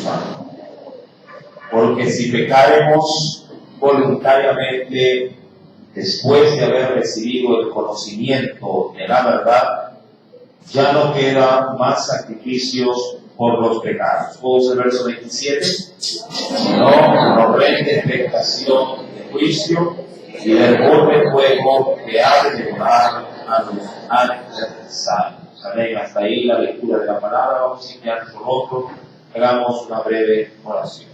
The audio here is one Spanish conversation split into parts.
Santo. Porque si pecaremos voluntariamente después de haber recibido el conocimiento de la verdad, ya no quedan más sacrificios por los pecados. ¿Puedo el verso 27? No nos rende tentación de juicio y del borde fuego que ha de devorar a los adversarios. Amén. Hasta ahí la lectura de la palabra. Vamos a iniciar por otro. Hagamos una breve oración.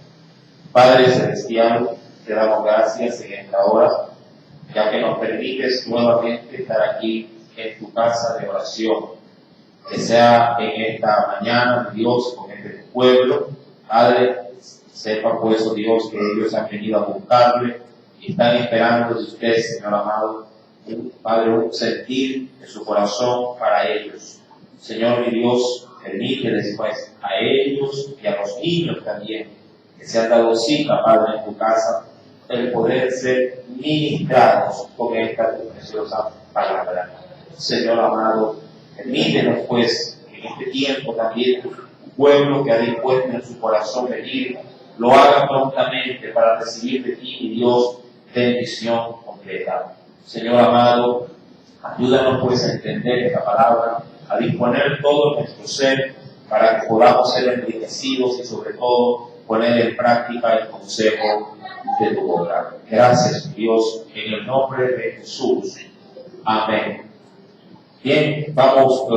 Padre Celestial, te damos gracias en esta hora, ya que nos permites nuevamente estar aquí en tu casa de oración. Que sea en esta mañana, Dios, con este pueblo, Padre, sepa pues, oh Dios, que ellos han venido a buscarle y están esperando de usted, Señor amado, Padre, un sentir de su corazón para ellos. Señor, mi Dios, permite después a ellos y a los niños también, que se han dado cita, Padre, en tu casa, el poder ser ministrados con esta preciosa palabra. Señor amado, permítenos pues en este tiempo también tu pueblo que ha dispuesto en su corazón venir, lo haga prontamente para recibir de ti, mi Dios, bendición completa. Señor amado, ayúdanos pues a entender esta palabra, a disponer todo nuestro ser para que podamos ser enriquecidos y sobre todo poner en práctica el consejo de tu obra. Gracias, Dios, en el nombre de Jesús. Amén. Bien, vamos a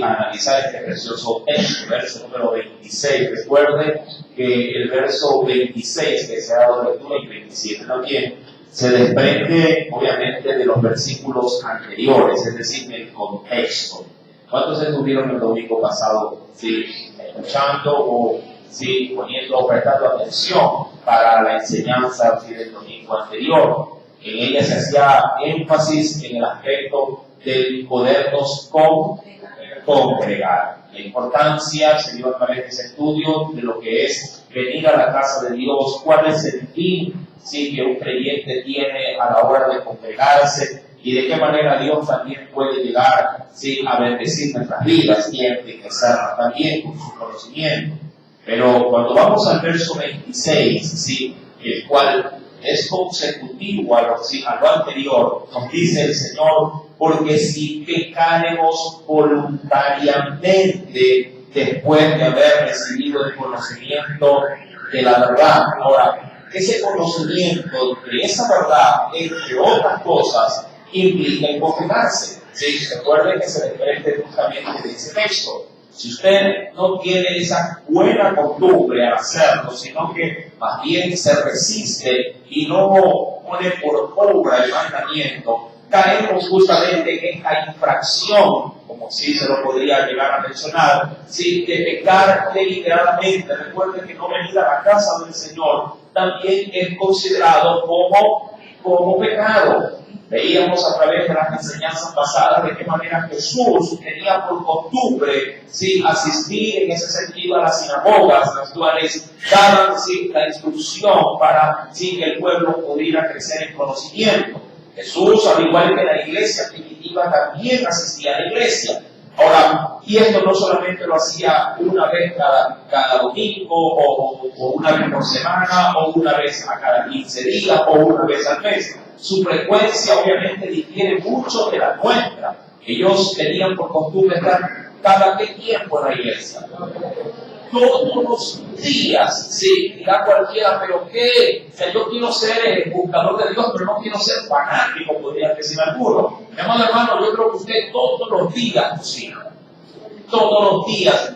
analizar este precioso texto, verso número 26. Recuerde que el verso 26 que se ha dado lectura y 27 también se desprende obviamente de los versículos anteriores, es decir, del contexto. ¿Cuántos estuvieron el domingo pasado escuchando o prestando atención para la enseñanza del domingo anterior? En ella se hacía énfasis en el aspecto del podernos congregar. La importancia se dio a través de ese estudio de lo que es venir a la casa de Dios, cuál es el fin que un creyente tiene a la hora de congregarse y de qué manera Dios también puede llegar a bendecir nuestras vidas y enriquecernos también con su conocimiento. Pero cuando vamos al verso 26, el cual es consecutivo a lo anterior, nos dice el Señor, porque si pecaremos voluntariamente después de haber recibido el conocimiento de la verdad. Ahora, ese conocimiento de esa verdad, entre otras cosas, implica encomendarse. Recuerden que se desprende justamente de ese texto. Si usted no tiene esa buena costumbre al hacerlo, sino que más bien se resiste y no pone por obra el mandamiento, caemos justamente en esta infracción, como si se lo podría llegar a mencionar, de pecar deliberadamente. Recuerden que no venir a la casa del Señor también es considerado como pecado. Veíamos a través de las enseñanzas pasadas de qué manera Jesús tenía por costumbre asistir en ese sentido a las sinagogas, las cuales daban la instrucción para que el pueblo pudiera crecer en conocimiento. Jesús, al igual que la iglesia primitiva, también asistía a la iglesia. Ahora, y esto no solamente lo hacía una vez cada domingo, o una vez por semana, o una vez a cada 15 días, o una vez al mes. Su frecuencia obviamente difiere mucho de la nuestra. Ellos tenían por costumbre estar cada qué tiempo en la iglesia. Todos los días, dirá cualquiera, pero ¿qué? O sea, yo quiero ser buscador de Dios, pero no quiero ser fanático, podría decir alguno. Mi amado hermano, yo creo que usted todos los días cocina. Todos los días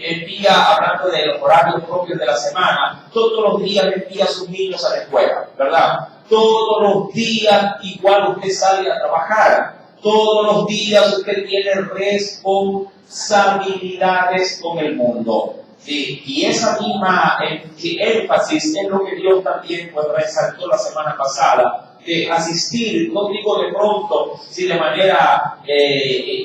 envía, hablando de los horarios propios de la semana, todos los días envía a sus niños a la escuela, ¿verdad? Todos los días igual usted sale a trabajar. Todos los días usted tiene responsabilidades con el mundo. Y esa misma énfasis es lo que Dios también resaltó la semana pasada, de asistir, no digo de pronto, de manera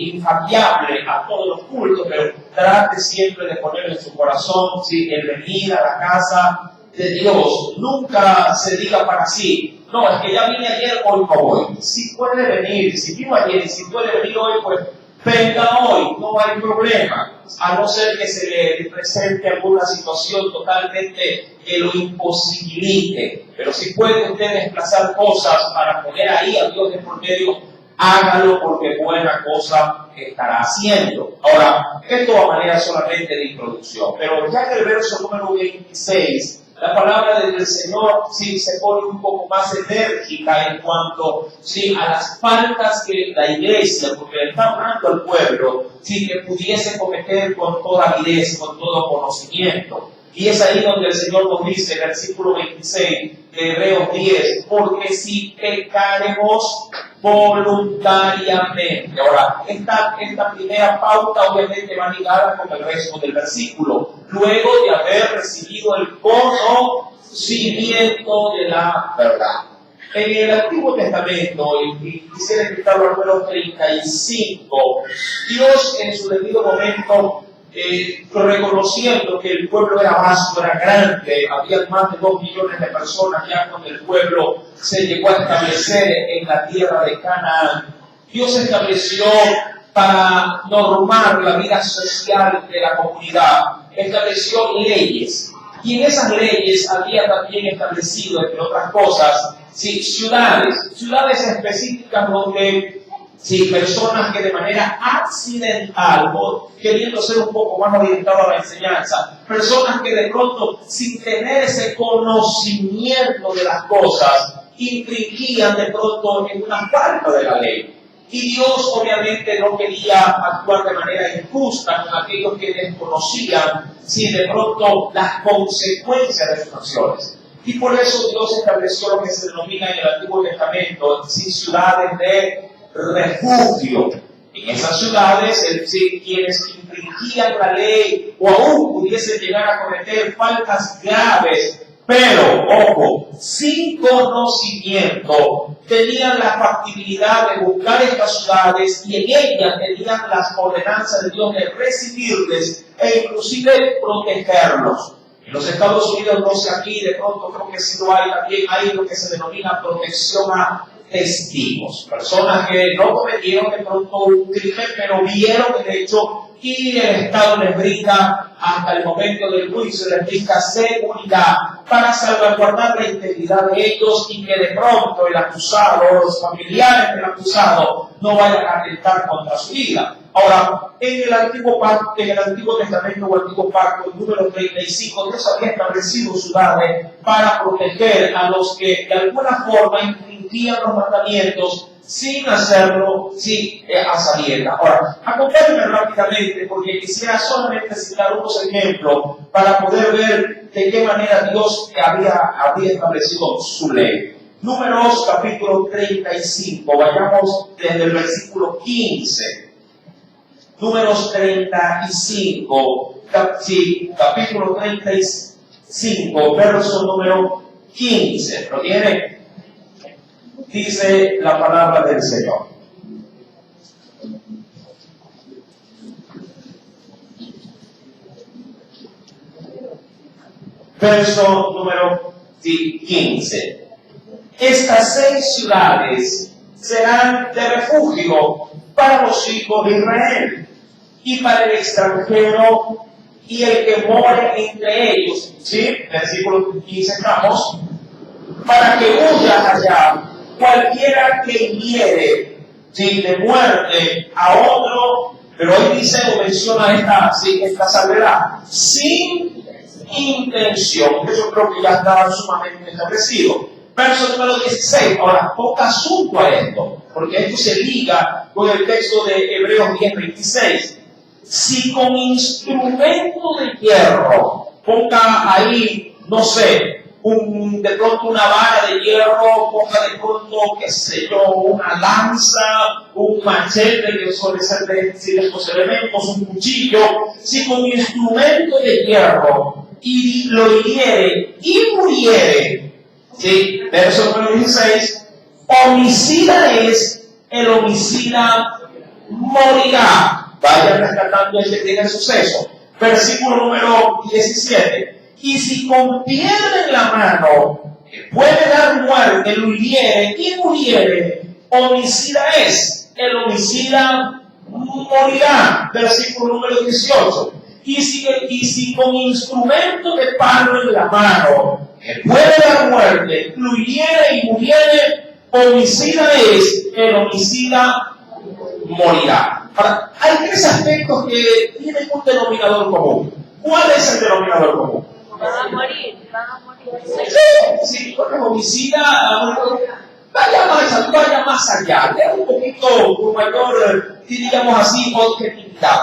infamable a todos los cultos, pero trate siempre de poner en su corazón el venir a la casa de Dios. Nunca se diga para sí, no, es que ya vine ayer, hoy no voy. Si puede venir, si vino ayer y si puede venir hoy, pues venga hoy, no hay problema. a no ser que se le presente alguna situación totalmente que lo imposibilite. Pero si puede usted desplazar cosas para poner ahí a Dios de por medio, hágalo, porque buena cosa estará haciendo. Ahora, esto a manera solamente de introducción, pero ya en el verso número 26, la palabra del Señor sí se pone un poco más enérgica en cuanto a las faltas que la iglesia, porque le está hablando al pueblo, que pudiese cometer con toda avidez, con todo conocimiento. Y es ahí donde el Señor nos dice, en el versículo 26 de Hebreos 10, porque si pecaremos voluntariamente. Ahora, esta primera pauta obviamente va ligada con el resto del versículo. Luego de haber recibido el conocimiento de la verdad. En el Antiguo Testamento, y quisiera citarlo al número 35, Dios en su debido momento, reconociendo que el pueblo era vasto, era grande, había más de 2 millones de personas ya cuando el pueblo se llegó a establecer en la tierra de Canaán. Dios estableció para normar la vida social de la comunidad, estableció leyes, y en esas leyes había también establecido, entre otras cosas, ciudades específicas donde personas que de manera accidental, o queriendo ser un poco más orientado a la enseñanza, personas que de pronto, sin tener ese conocimiento de las cosas, infringían de pronto en una falta de la ley. Y Dios obviamente no quería actuar de manera injusta con aquellos que desconocían, de pronto las consecuencias de sus acciones. Y por eso Dios estableció lo que se denomina en el Antiguo Testamento ciudades de refugio. En esas ciudades, quienes infringían la ley o aún pudiesen llegar a cometer faltas graves, pero, ojo, sin conocimiento, tenían la factibilidad de buscar estas ciudades y en ellas tenían las ordenanzas de Dios de recibirles e inclusive protegerlos. En los Estados Unidos, no sé aquí, de pronto creo que sí lo hay, también hay lo que se denomina protección a testigos, personas que no cometieron de pronto un crimen, pero vieron el hecho y el Estado les brinda, hasta el momento del juicio, les brinda seguridad para salvaguardar la integridad de ellos y que de pronto el acusado o los familiares del acusado no vayan a atentar contra su vida. Ahora, en el Antiguo Testamento o Antiguo Pacto, el número 35, Dios había establecido ciudades para proteger a los que de alguna forma infringían los mandamientos sin hacerlo, a sabiendas. Ahora, acompáñenme rápidamente porque quisiera solamente citar unos ejemplos para poder ver de qué manera Dios había establecido su ley. Números capítulo 35, vayamos desde el versículo 15. Números 35, capítulo 35, verso número 15. ¿Lo tiene? Dice la palabra del Señor. Verso número 15. Estas 6 ciudades serán de refugio para los hijos de Israel y para el extranjero y el que more entre ellos. Versículo 15 estamos. Para que huya allá cualquiera que hiere de muerte a otro, pero hoy dice o menciona esta salvedad, sin intención. Eso creo que ya estaba sumamente establecido. Verso número 16. Ahora, ponga asunto a esto, porque esto se liga con el texto de Hebreos 10:26. Si con instrumento de hierro, ponga ahí, no sé, de pronto una vara de hierro, ponga de pronto, qué sé yo, una lanza, un machete, que suele ser de estos elementos, un cuchillo, si con instrumento de hierro y lo hiriere y muriere, verso número 16, homicida es, el homicida morirá. Vayan rescatando ese primer suceso. Versículo número 17. Y si con piedra en la mano puede dar muerte, lo hiriere y muriere, homicida es, el homicida morirá. Versículo número 18. Y si con instrumento de palo en la mano, que puede dar muerte, fluyere y muriere, homicida es, el homicida morirá. Ahora, hay tres aspectos que tienen un denominador común. ¿Cuál es el denominador común? Van a morir. Sí, porque homicida vaya más allá, es un poquito con mayor, diríamos así, objetividad.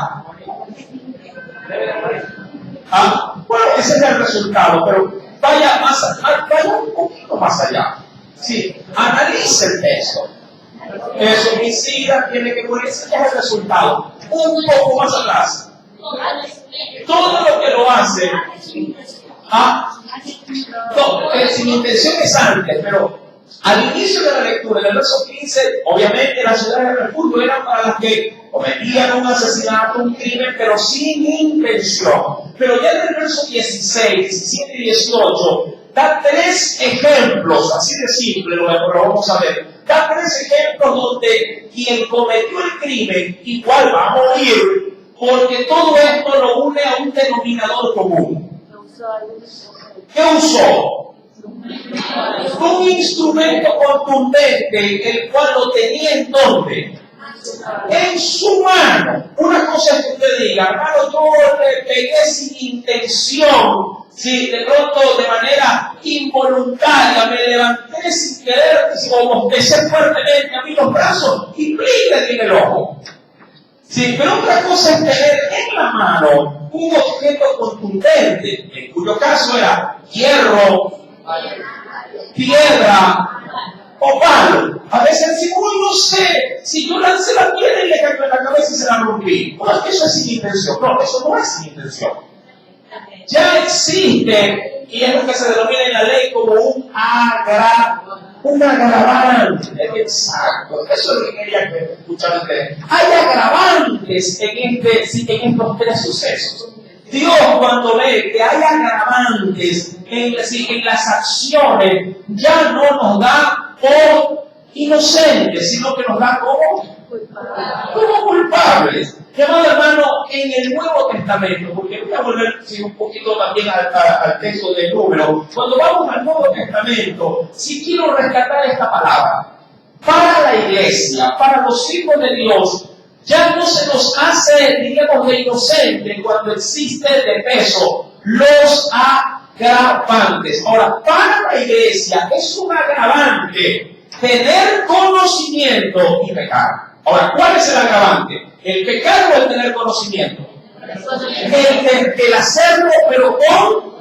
Bueno, ese es el resultado, pero vaya un poquito más allá. Sí, analice el texto. Es homicida, tiene que morir, ese es el resultado. Un poco más atrás. Todo lo que lo hace, sin intención es antes, pero al inicio de la lectura, en el verso 15, obviamente las ciudades de refugio eran para las que cometían un asesinato, un crimen, pero sin intención. Pero ya en el verso 16, 17 y 18, da tres ejemplos, así de simple, lo vamos a ver. Da tres ejemplos donde quien cometió el crimen igual va a morir, porque todo esto lo une a un denominador común. ¿Qué usó? Un instrumento contundente, el cual lo tenía en donde? En su mano. Una cosa es que usted diga, hermano, yo le pegué sin intención, si de pronto de manera involuntaria me levanté sin querer, o bostecé fuertemente a mí los brazos y plíguele en el ojo. Sí, pero otra cosa es tener en la mano un objeto contundente, en cuyo caso era hierro, piedra o palo. A veces decimos, no sé, si yo lancé la piedra y le cayó en la cabeza y se la rompí. No, es que eso es sin intención. No, eso no es sin intención. Ya existe, y es lo que se denomina en la ley como un agravante. Exacto, eso es lo que quería escuchar ustedes. Hay agravantes en estos tres sucesos. Dios, cuando ve que hay agravantes en las acciones, ya no nos da por inocentes, sino que nos da como culpables. Llamado hermano, en el Nuevo Testamento, porque voy a volver un poquito también al texto del Número, cuando vamos al Nuevo Testamento, si quiero rescatar esta palabra, para la iglesia, para los hijos de Dios, ya no se nos hace, diríamos, de inocente cuando existe de peso los agravantes. Ahora, para la iglesia es un agravante tener conocimiento y pecar. Ahora, ¿cuál es el agravante? ¿El pecar o el tener conocimiento? El hacerlo, pero con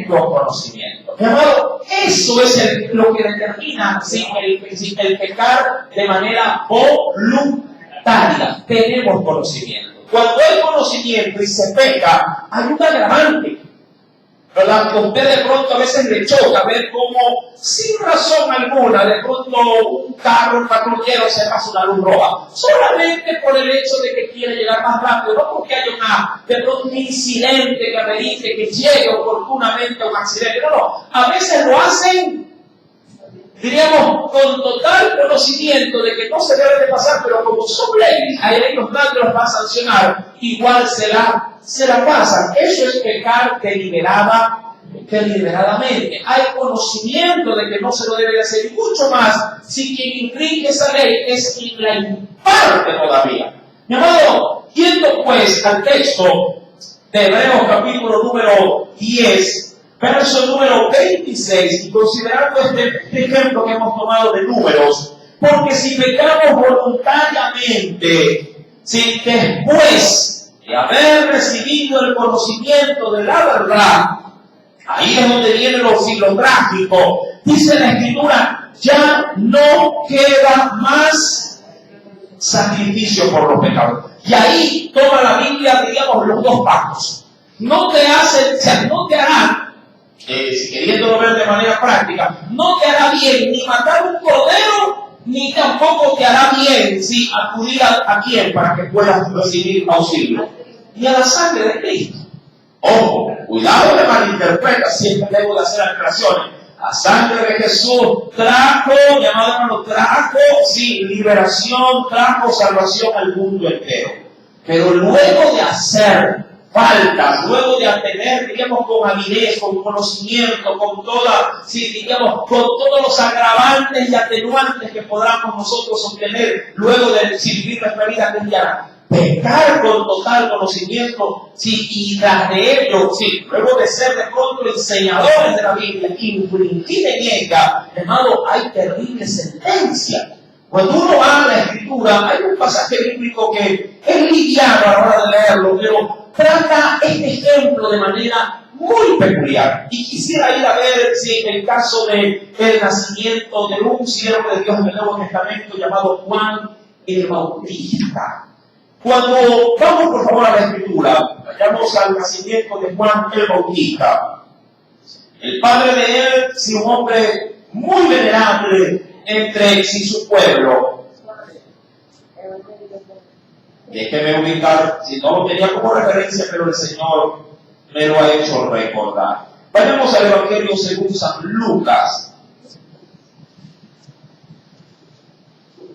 conocimiento. Mi amado, eso es lo que determina el pecar de manera voluntaria. Tenemos conocimiento. Cuando hay conocimiento y se peca, hay un agravante, ¿verdad? Que usted de pronto a veces le choca ver cómo, sin razón alguna, de pronto un carro, un patrullero se pasa una luz roja, solamente por el hecho de que quiere llegar más rápido, no porque haya de pronto un incidente que amerite que llegue oportunamente a un accidente, no, a veces lo hacen, diríamos, con total conocimiento de que no se debe de pasar, pero como son leyes, hay los nadie los va a sancionar, igual se la pasan. Eso es pecar deliberadamente. Hay conocimiento de que no se lo debe de hacer, y mucho más si quien infringe esa ley es quien la imparte todavía. Mi amado, yendo pues al texto de Hebreos capítulo número 10, verso número 26, y considerando este ejemplo que hemos tomado de Números, porque si pecamos voluntariamente, si después de haber recibido el conocimiento de la verdad, ahí es donde viene lo trágico, dice la Escritura, ya no queda más sacrificio por los pecados. Y ahí toma la Biblia, digamos, los dos pactos. No te hará, si queriéndolo ver de manera práctica, no te hará bien ni matar un cordero, ni tampoco te hará bien si acudir a quién para que puedas recibir auxilio. Y a la sangre de Cristo. Ojo, cuidado de malinterpreta, siempre debo de hacer aclaraciones. La sangre de Jesús trajo, mi amado hermano, trajo, sí, liberación, trajo salvación al mundo entero. Pero luego de hacer faltas, luego de tener, digamos, con avidez, con conocimiento, con toda, sí, digamos, con todos los agravantes y atenuantes que podamos nosotros obtener luego de vivir nuestra vida cristiana, pecar con total conocimiento, sí, y tras de ello, sí, luego de ser de pronto enseñadores de la Biblia, infringir en ella, hermano, hay terrible sentencia. Cuando uno va a la Escritura, hay un pasaje bíblico que es liviano a la hora de leerlo, pero trata este ejemplo de manera muy peculiar. Y quisiera ir a ver si el caso del nacimiento de un siervo de Dios en el Nuevo Testamento llamado Juan el Bautista. Cuando vamos por favor a la Escritura, vayamos al nacimiento de Juan el Bautista. El padre de él, sí, un hombre muy venerable entre sí su pueblo. Déjeme ubicar, si no lo tenía como referencia, pero el Señor me lo ha hecho recordar. Vayamos al Evangelio según San Lucas.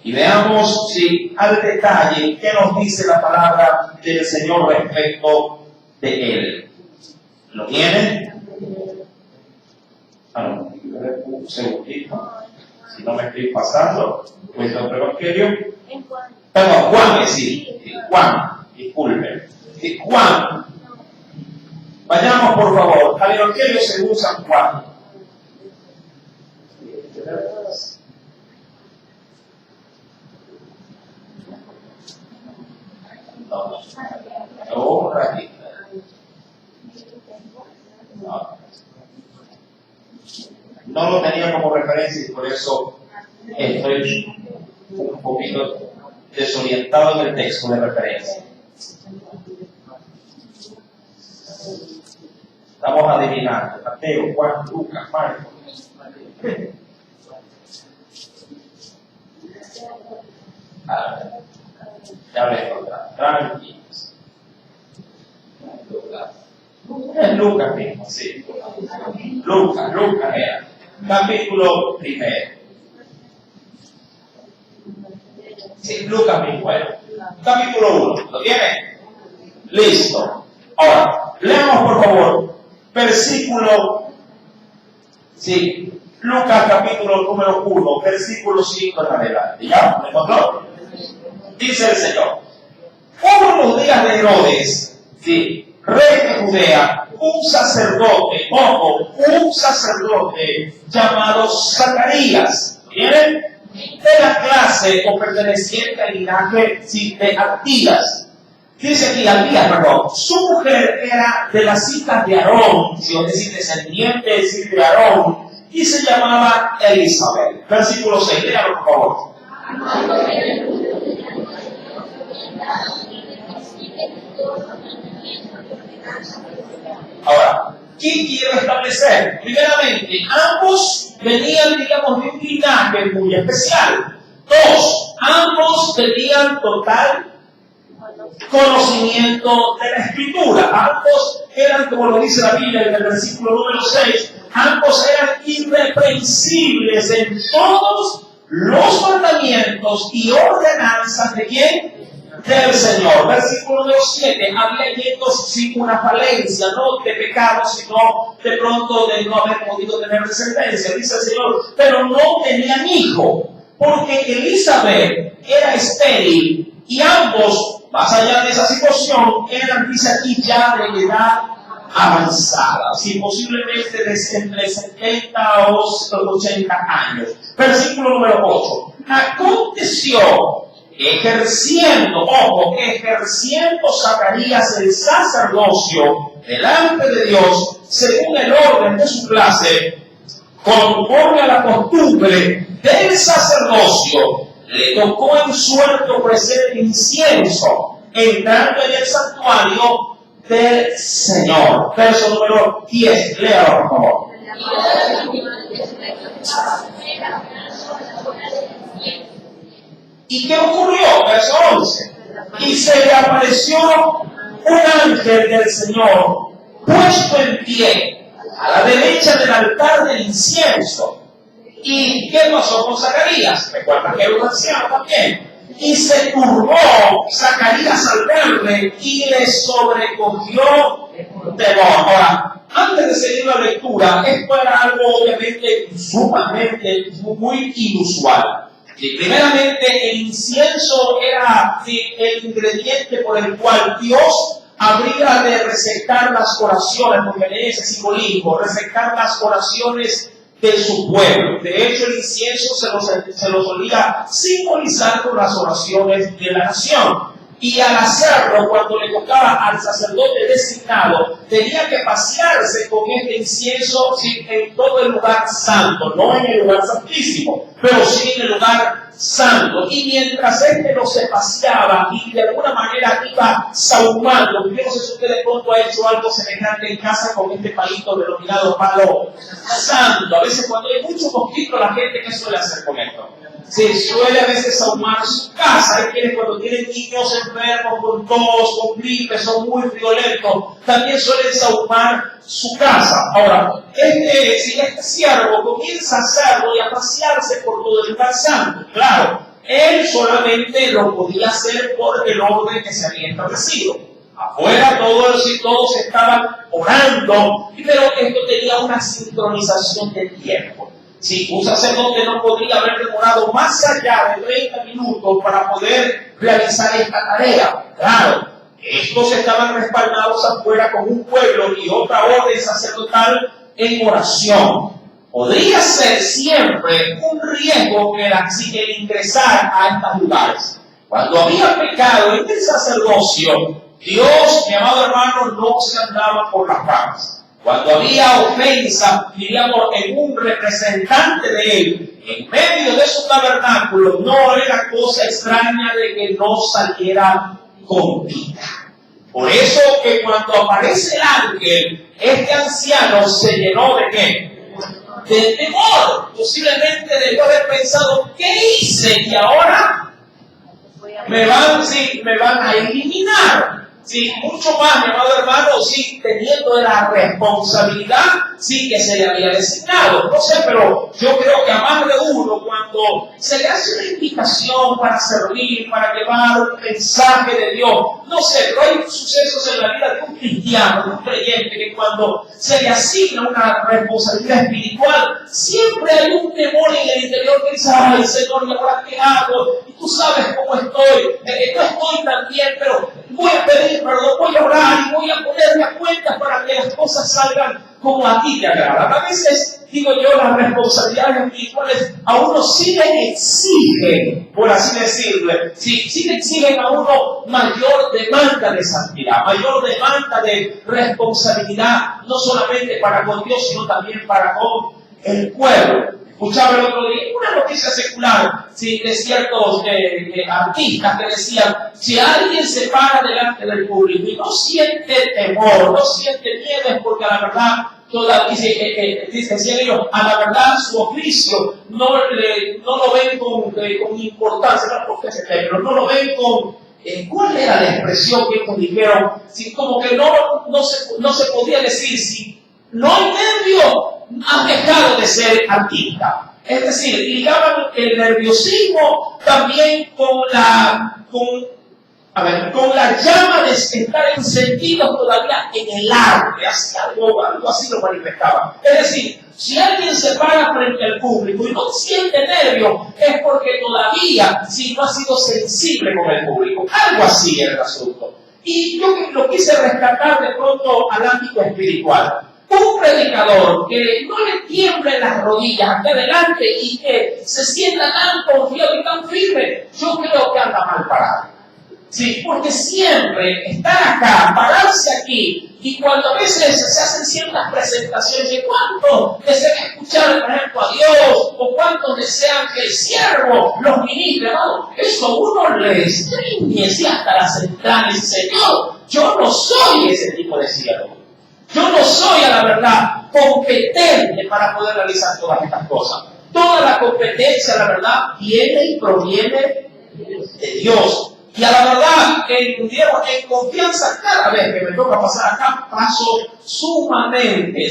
Y veamos si al detalle qué nos dice la palabra del Señor respecto de Él. ¿Lo tiene? Un segundito. Si no me estoy pasando, pues otro Evangelio. Perdón, Juan, sí. Juan, disculpen. Juan. Vayamos por favor al Evangelio según San Juan. Un ratito. No lo tenía como referencia y por eso estoy un poquito desorientado en el texto de referencia. Estamos adivinando. Mateo, Juan, Lucas, Marcos. Ya vengo atrás. Tranquilos. Es Lucas mismo, sí. Lucas era. Capítulo 1. Sí, Lucas mismo, bueno. Capítulo 1. ¿Lo tiene? Listo. Ahora, leamos por favor. Versículo. Sí. Lucas capítulo número 1, versículo 5 en adelante. ¿Ya? ¿Me encontró? Dice el Señor. Hubo en los días de Herodes, sí, rey de Judea, un sacerdote llamado Zacarías, ¿vienen? De la clase o perteneciente al linaje, sí, de Abías. Dice aquí, su mujer era de las hijas de Aarón, es decir, descendiente de Aarón, y se llamaba Elizabeth. Versículo 6, léalo por favor. Ahora, ¿qué quiero establecer? Primeramente, ambos venían, digamos, de un linaje muy especial. 2, ambos tenían total conocimiento de la Escritura. Ambos eran, como lo dice la Biblia en el versículo número 6, ambos eran irreprensibles en todos los mandamientos y ordenanzas de ¿quién? Del Señor. Versículo número 7, había ellos sin una falencia, no de pecado, sino de pronto de no haber podido tener descendencia. Dice el Señor, pero no tenían hijo, porque Elizabeth era estéril y ambos, más allá de esa situación, eran, dice aquí, ya de edad avanzada, sí, posiblemente de entre 70 o 80 años. Versículo número 8. Aconteció, ejerciendo Zacarías el sacerdocio delante de Dios, según el orden de su clase, conforme a la costumbre del sacerdocio, le tocó en suerte ofrecer el incienso, entrando en el santuario del Señor. Verso número 10, léalo por favor. ¿Y qué ocurrió? Verso 11. Y se le apareció un ángel del Señor, puesto en pie, a la derecha del altar del incienso. ¿Y qué pasó con Zacarías? Recuerda que era un anciano también. Y se turbó Zacarías al verle y le sobrecogió temor. Ahora, antes de seguir la lectura, esto era algo obviamente sumamente, muy inusual. Y primeramente, el incienso era el ingrediente por el cual Dios habría de recetar las oraciones, porque en ese simbolismo, recetar las oraciones de su pueblo. De hecho, el incienso se lo solía simbolizar con las oraciones de la nación. Y al hacerlo, cuando le tocaba al sacerdote designado, tenía que pasearse con este incienso en todo el lugar santo, no en el lugar santísimo, pero sí en el lugar santo. Y mientras éste no se paseaba y de alguna manera iba sahumando, yo no sé si usted de pronto ha hecho algo semejante en casa con este palito denominado palo santo. A veces cuando hay mucho mosquito, la gente, ¿qué suele hacer con esto? Se suele a veces ahumar su casa. Hay quienes cuando tienen niños enfermos con tos, con gripe, son muy friolentos, también suelen ahumar su casa. Ahora, si este siervo comienza a hacerlo y a pasearse por todo el lugar santo, claro, él solamente lo podía hacer por el orden que se había establecido. Afuera todos estaban orando, pero esto tenía una sincronización de tiempo. Sí, un sacerdote no podría haber demorado más allá de 30 minutos para poder realizar esta tarea. Claro, estos estaban respaldados afuera con un pueblo y otra orden sacerdotal en oración. Podría ser siempre un riesgo que el ingresar a estos lugares. Cuando había pecado en el sacerdocio, Dios, mi amado hermano, no se andaba por las ramas. Cuando había ofensa, diríamos, en un representante de él, en medio de su tabernáculo, no era cosa extraña de que no saliera con vida. Por eso que cuando aparece el ángel, este anciano se llenó ¿de qué? De temor. Posiblemente debió haber pensado, ¿qué hice? Y ahora me van a eliminar. Sí, mucho más, mi amado hermano, sí, teniendo la responsabilidad, sí, que se le había designado. No sé, pero yo creo que a más de uno, cuando se le hace una invitación para servir, para llevar un mensaje de Dios, no sé, pero hay sucesos en la vida de un cristiano, de un creyente, que cuando se le asigna una responsabilidad espiritual, siempre hay un temor en el interior que dice, ay, Señor, ¿y ahora qué hago? Y tú sabes cómo estoy, no estoy tan bien, pero voy a pedir perdón, voy a orar y voy a ponerme a cuentas para que las cosas salgan como a ti te agrada. A veces, digo yo, las responsabilidades espirituales a uno sí le exigen, por así decirlo, sí le exigen a uno mayor demanda de santidad, mayor demanda de responsabilidad, no solamente para con Dios, sino también para con el pueblo. Escuchaba el otro día una noticia secular, ¿sí?, de ciertos artistas que decían, si alguien se para delante del público y no siente temor, no siente miedo, es porque a la verdad, decían ellos, a la verdad su oficio no lo ven con importancia, no lo ven con... ¿Cuál era la expresión que ellos dijeron? Si como que no se podía decir, si no hay nervio, han dejado de ser artista. Es decir, ligaban el nerviosismo también con la llama de estar encendidos todavía en el arte, algo así lo manifestaban. Es decir, si alguien se para frente al público y no siente nervio, es porque todavía no ha sido sensible con el público. Algo así era el asunto. Y yo lo quise rescatar de pronto al ámbito espiritual. Un predicador que no le tiemblen las rodillas hacia adelante y que se sienta tan confiado y tan firme, yo creo que anda mal parado. Sí, porque siempre estar acá, pararse aquí, y cuando a veces se hacen ciertas presentaciones de cuántos desean escuchar, por ejemplo, a Dios, o cuántos desean que el siervo los ministre, ¿no? Eso uno le estriñe hasta las entrañas. Señor, yo no soy ese tipo de siervo. Yo no soy, a la verdad, competente para poder realizar todas estas cosas. Toda la competencia, la verdad, viene y proviene de Dios. Y a la verdad, en confianza, cada vez que me toca pasar acá, paso sumamente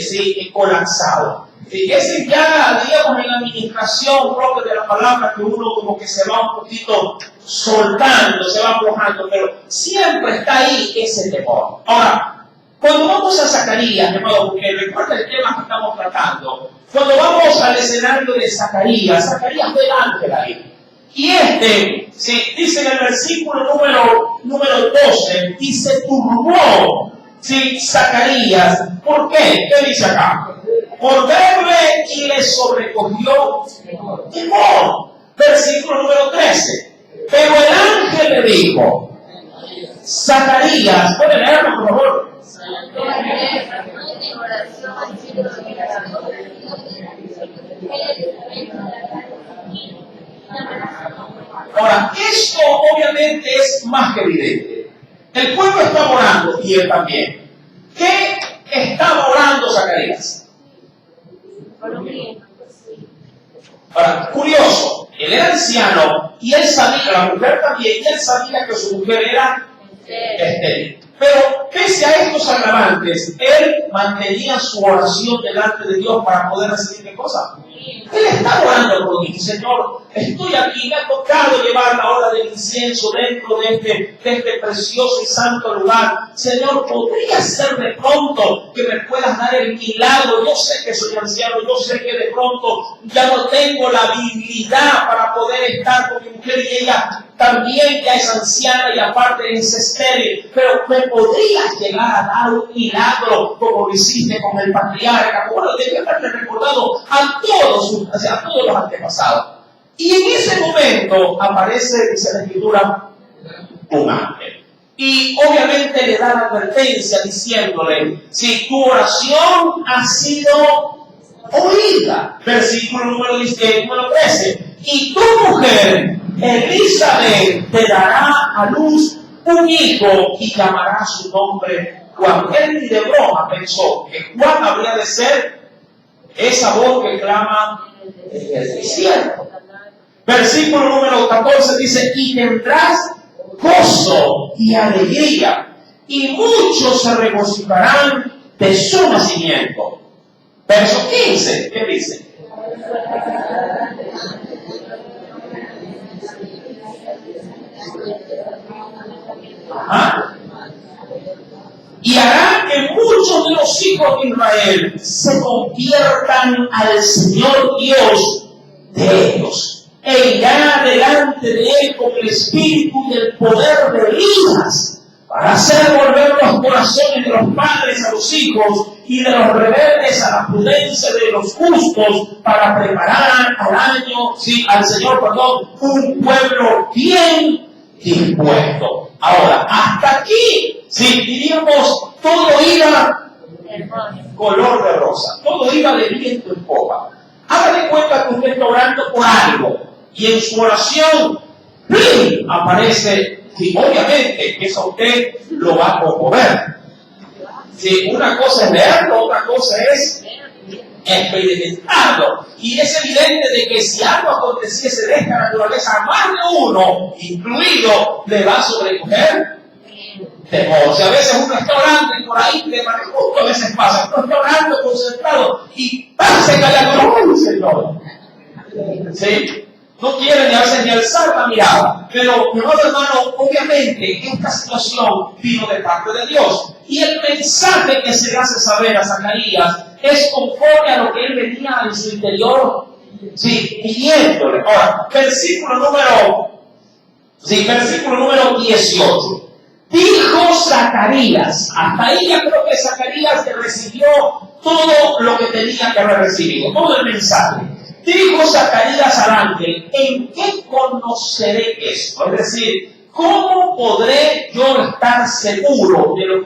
colapsado. Ese ya, digamos, en la administración propia de la palabra, que uno como que se va un poquito soltando, se va aflojando, pero siempre está ahí ese temor. Ahora, cuando vamos a Zacarías, hermano, porque recuerda el tema que estamos tratando, cuando vamos al escenario de Zacarías fue el ángel ahí. Y dice en el versículo número 12, dice, turbó, Zacarías. ¿Por qué? ¿Qué dice acá? Por verle y le sobrecogió temor. Versículo número 13. Pero el ángel le dijo, Zacarías, ¿puede leerlo, por favor? Ahora, esto obviamente es más que evidente. El pueblo está orando y él también. ¿Qué está orando Zacarías? Ahora, curioso, él era anciano y él sabía, la mujer también, y él sabía que su mujer era estéril. Pero pese a estos agravantes, él mantenía su oración delante de Dios para poder recibir qué cosa. Él está orando por mí, Señor, estoy aquí, me ha tocado llevar la hora del incienso dentro de este precioso y santo lugar. Señor, ¿podría ser de pronto que me puedas dar el milagro? Yo sé que soy anciano, yo sé que de pronto ya no tengo la habilidad para poder estar con mi mujer y ella también ya es anciana y aparte es estéril, pero me podrías llegar a dar un milagro como lo hiciste con el patriarca. Bueno, debí haberle recordado a todos los antepasados. Y en ese momento aparece, dice la Escritura, un ángel. Y obviamente le da la advertencia diciéndole, si tu oración ha sido oída. Versículo número 13. Y tu mujer, Elizabeth, te dará a luz un hijo y llamará su nombre Juan. Él ni de broma pensó que Juan habría de ser esa voz que clama en el desierto. Versículo número 14 dice, y tendrás gozo y alegría, y muchos se regocijarán de su nacimiento. Verso 15, ¿qué dice? Y hará que muchos de los hijos de Israel se conviertan al Señor Dios de ellos, e irá delante de él con el espíritu y el poder de Elías, para hacer volver los corazones de los padres a los hijos y de los rebeldes a la prudencia de los justos, para preparar al Señor, un pueblo bien dispuesto. Ahora, hasta aquí, diríamos, todo iba color de rosa, todo iba de viento en popa. Haga de cuenta que usted está orando por algo y en su oración aparece, obviamente, que eso a usted lo va a conmover. Una cosa es leerlo, otra cosa es experimentarlo. Y es evidente de que si algo aconteciese de esta naturaleza, a más de uno, incluido, le va a sobrecoger temor. Si a veces uno está orando y por ahí justo a veces pasa, uno está orando concentrado y se cae algo, Señor. No quiere ni a veces ni alzar la mirada. Pero, mi hermano, obviamente, esta situación vino de parte de Dios. Y el mensaje que se le hace saber a Zacarías es conforme a lo que él venía en su interior, pidiéndole. Ahora, versículo número 18. Dijo Zacarías, hasta ahí ya creo que Zacarías recibió todo lo que tenía que haber recibido, todo el mensaje. Dijo Zacarías al ángel, ¿en qué conoceré esto? Es decir, ¿cómo podré yo estar seguro de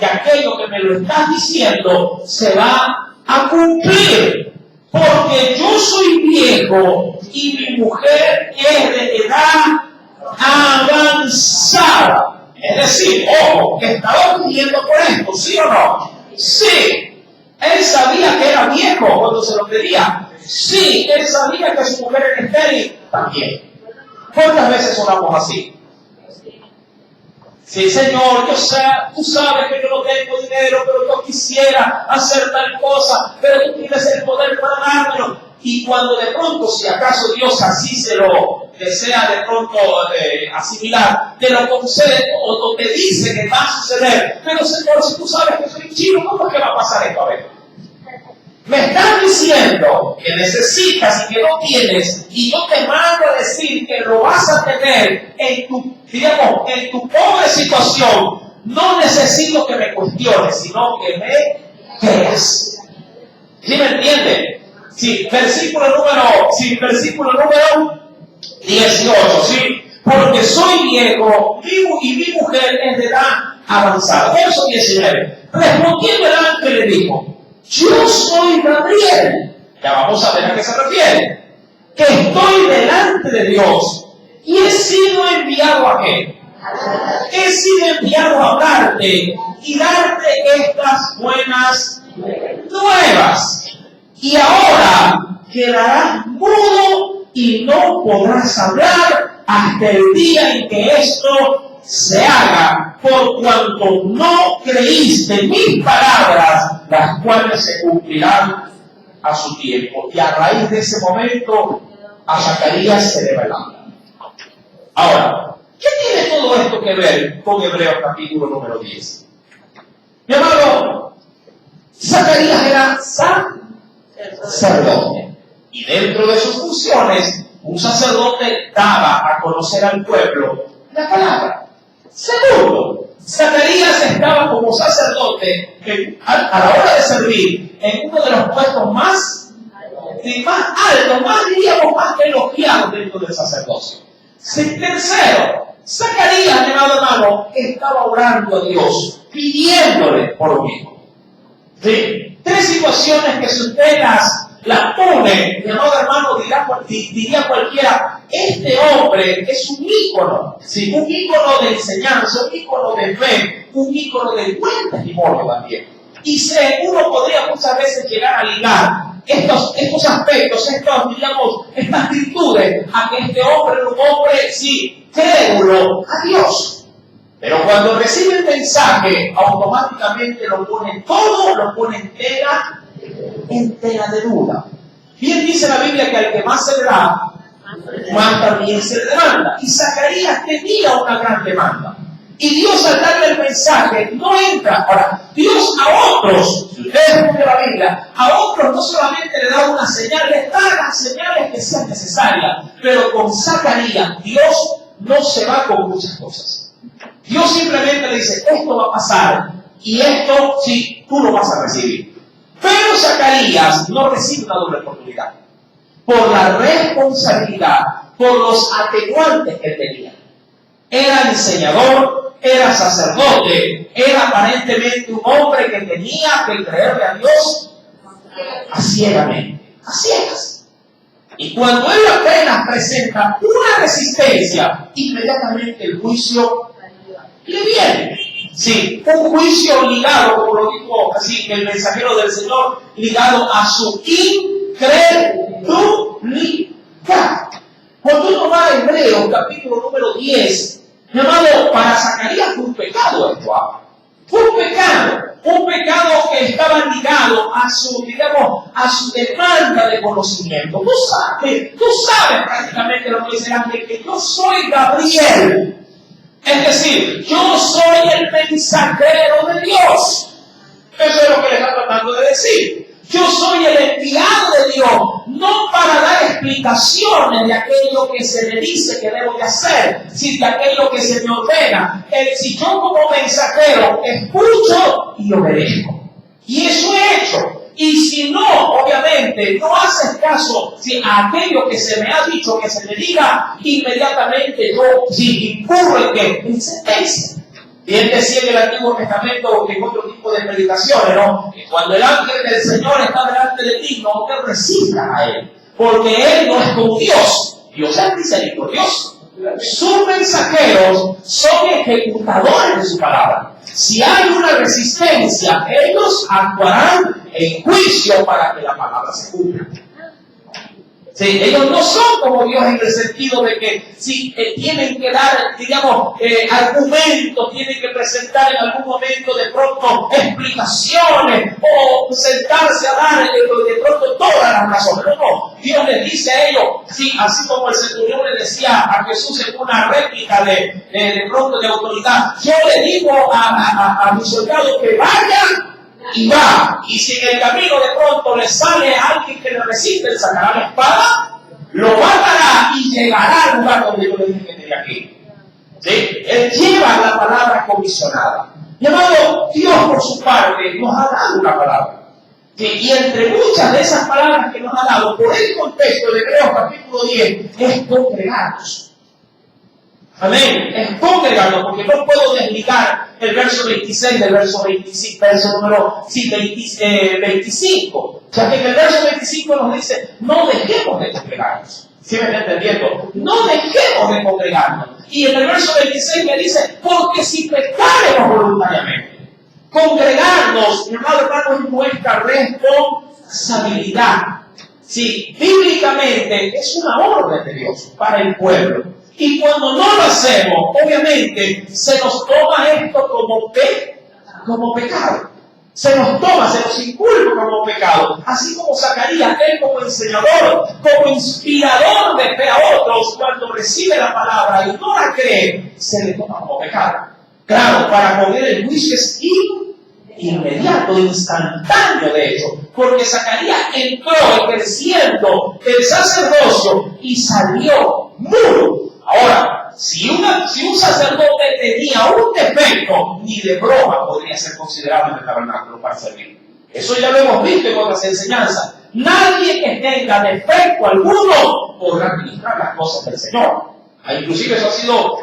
aquello que me lo estás diciendo se va a cumplir? Porque yo soy viejo y mi mujer es de edad avanzada. Es decir, ojo, que estaba pidiendo por esto, ¿sí o no? Sí. Él sabía que era viejo cuando se lo pedía. Sí, él sabía que su mujer era estéril también. ¿Cuántas veces oramos así? Sí, Señor, yo sé, tú sabes que yo no tengo dinero, pero yo quisiera hacer tal cosa, pero tú tienes el poder para dármelo. Y cuando de pronto, si acaso Dios así se lo desea de pronto asimilar, te lo concede o te dice que va a suceder. Pero Señor, si tú sabes que soy chino, ¿cómo es que va a pasar esto? A ver. Me estás diciendo que necesitas y que no tienes, y yo te mando a decir que lo vas a tener en tu, digamos, en tu pobre situación. No necesito que me cuestiones, sino que me creas. ¿Sí me entienden? Sí, versículo número 18, ¿sí? Porque soy viejo y mi mujer es de edad avanzada. Verso 19. Respondiendo el ángel le dijo: yo soy Gabriel. Ya vamos a ver a qué se refiere. Que estoy delante de Dios y he sido enviado a qué. He sido enviado a hablarte y darte estas buenas nuevas. Y ahora quedarás mudo y no podrás hablar hasta el día en que esto se haga, por cuanto no creíste mis palabras, las cuales se cumplirán a su tiempo. Y a raíz de ese momento, a Zacarías se le revela. Ahora, ¿qué tiene todo esto que ver con Hebreos capítulo número 10? Mi amado, Zacarías era sacerdote. Y dentro de sus funciones, un sacerdote daba a conocer al pueblo la palabra. Segundo, Zacarías estaba como sacerdote que a la hora de servir en uno de los puestos más altos, más elogiados dentro del sacerdocio. Tercero, Zacarías, mi amado hermano, estaba orando a Dios, pidiéndole por lo mismo. ¿Sí? Tres situaciones que si usted las pone, mi amado hermano, diría cualquiera: este hombre es un ícono, ¿sí? Un ícono de enseñanza, un ícono de fe, un ícono de buen testimonio también. Y uno podría muchas veces llegar a ligar estos aspectos, estas virtudes, a que este hombre era un hombre, sí, crédulo a Dios. Pero cuando recibe el mensaje, automáticamente lo pone todo, lo pone entera de duda. Bien dice la Biblia que al que más se le da, más también se le demanda. Y Zacarías tenía una gran demanda. Y Dios, al darle el mensaje, no entra. Ahora, Dios a otros, si ustedes leen la Biblia, a otros no solamente le da una señal, les da las señales que sean necesarias. Pero con Zacarías, Dios no se va con muchas cosas. Dios simplemente le dice: esto va a pasar, y esto sí, tú lo vas a recibir. Pero Zacarías no recibe una doble oportunidad. Por la responsabilidad, por los atenuantes que tenía. Era enseñador, era sacerdote, era aparentemente un hombre que tenía que creerle a Dios ciegamente, a ciegas. Y cuando él apenas presenta una resistencia, inmediatamente el juicio le viene. Sí, un juicio ligado, como lo dijo así el mensajero del Señor, ligado a su incredulidad. Cuando uno va a Hebreos, capítulo número 10, mi amado, para Zacarías fue un pecado esto. Fue un pecado que estaba ligado a su demanda de conocimiento. Tú sabes prácticamente lo que dice el ángel, que yo soy Gabriel. Es decir, yo soy el mensajero de Dios. Eso es lo que le está tratando de decir. Yo soy el enviado de Dios, no para dar explicaciones de aquello que se me dice que debo de hacer, sino de aquello que se me ordena. Si yo como mensajero escucho y obedezco. Y eso he hecho. Y si no, obviamente, no haces caso a aquello que se me ha dicho, que se me diga, inmediatamente yo incurro en sentencia. Bien decía en el Antiguo Testamento, en otro tipo de predicaciones, ¿no? Que cuando el ángel del Señor está delante de ti, no te resistas a él, porque él no es como Dios. Dios es misericordioso. Sus mensajeros son ejecutadores de su palabra. Si hay una resistencia, ellos actuarán en juicio para que la palabra se cumpla. Sí, ellos no son como Dios en el sentido de que si tienen que dar, digamos, argumentos, tienen que presentar en algún momento de pronto explicaciones o sentarse a dar de pronto todas las razones. No, Dios les dice a ellos, sí, así como el centurión le decía a Jesús en una réplica de pronto de autoridad, yo le digo a mis soldados que vayan y va. Y si en el camino de pronto le sale a alguien que le resiste, él sacará la espada, lo matará y llegará al lugar donde yo le dije que tenía que ir. ¿Sí? Él lleva la palabra comisionada. Mi amado, Dios por su parte nos ha dado una palabra. ¿Sí? Y entre muchas de esas palabras que nos ha dado, por el contexto de Hebreos capítulo 10, es congregarnos. Amén. Es congregando, porque no puedo desligar el verso 26 del verso 25, verso número 25. Ya que en el verso 25 nos dice, no dejemos de congregarnos. ¿Sí me está entendiendo? No dejemos de congregarnos. Y en el verso 26 me dice, porque si pecaremos voluntariamente. Congregarnos, mi amado hermano, es nuestra responsabilidad. Sí, bíblicamente es una orden de Dios para el pueblo. Y cuando no lo hacemos, obviamente, se nos toma esto como pecado. Se nos inculpa como pecado. Así como Zacarías, él como enseñador, como inspirador de fe a otros, cuando recibe la palabra y no la cree, se le toma como pecado. Claro, para poner el juicio es inmediato, instantáneo de hecho, porque Zacarías entró ejerciendo el sacerdocio y salió nulo. Ahora, si un sacerdote tenía un defecto, ni de broma podría ser considerado en el tabernáculo para servir. Eso ya lo hemos visto en otras enseñanzas. Nadie que tenga defecto alguno podrá administrar las cosas del Señor. Inclusive eso ha sido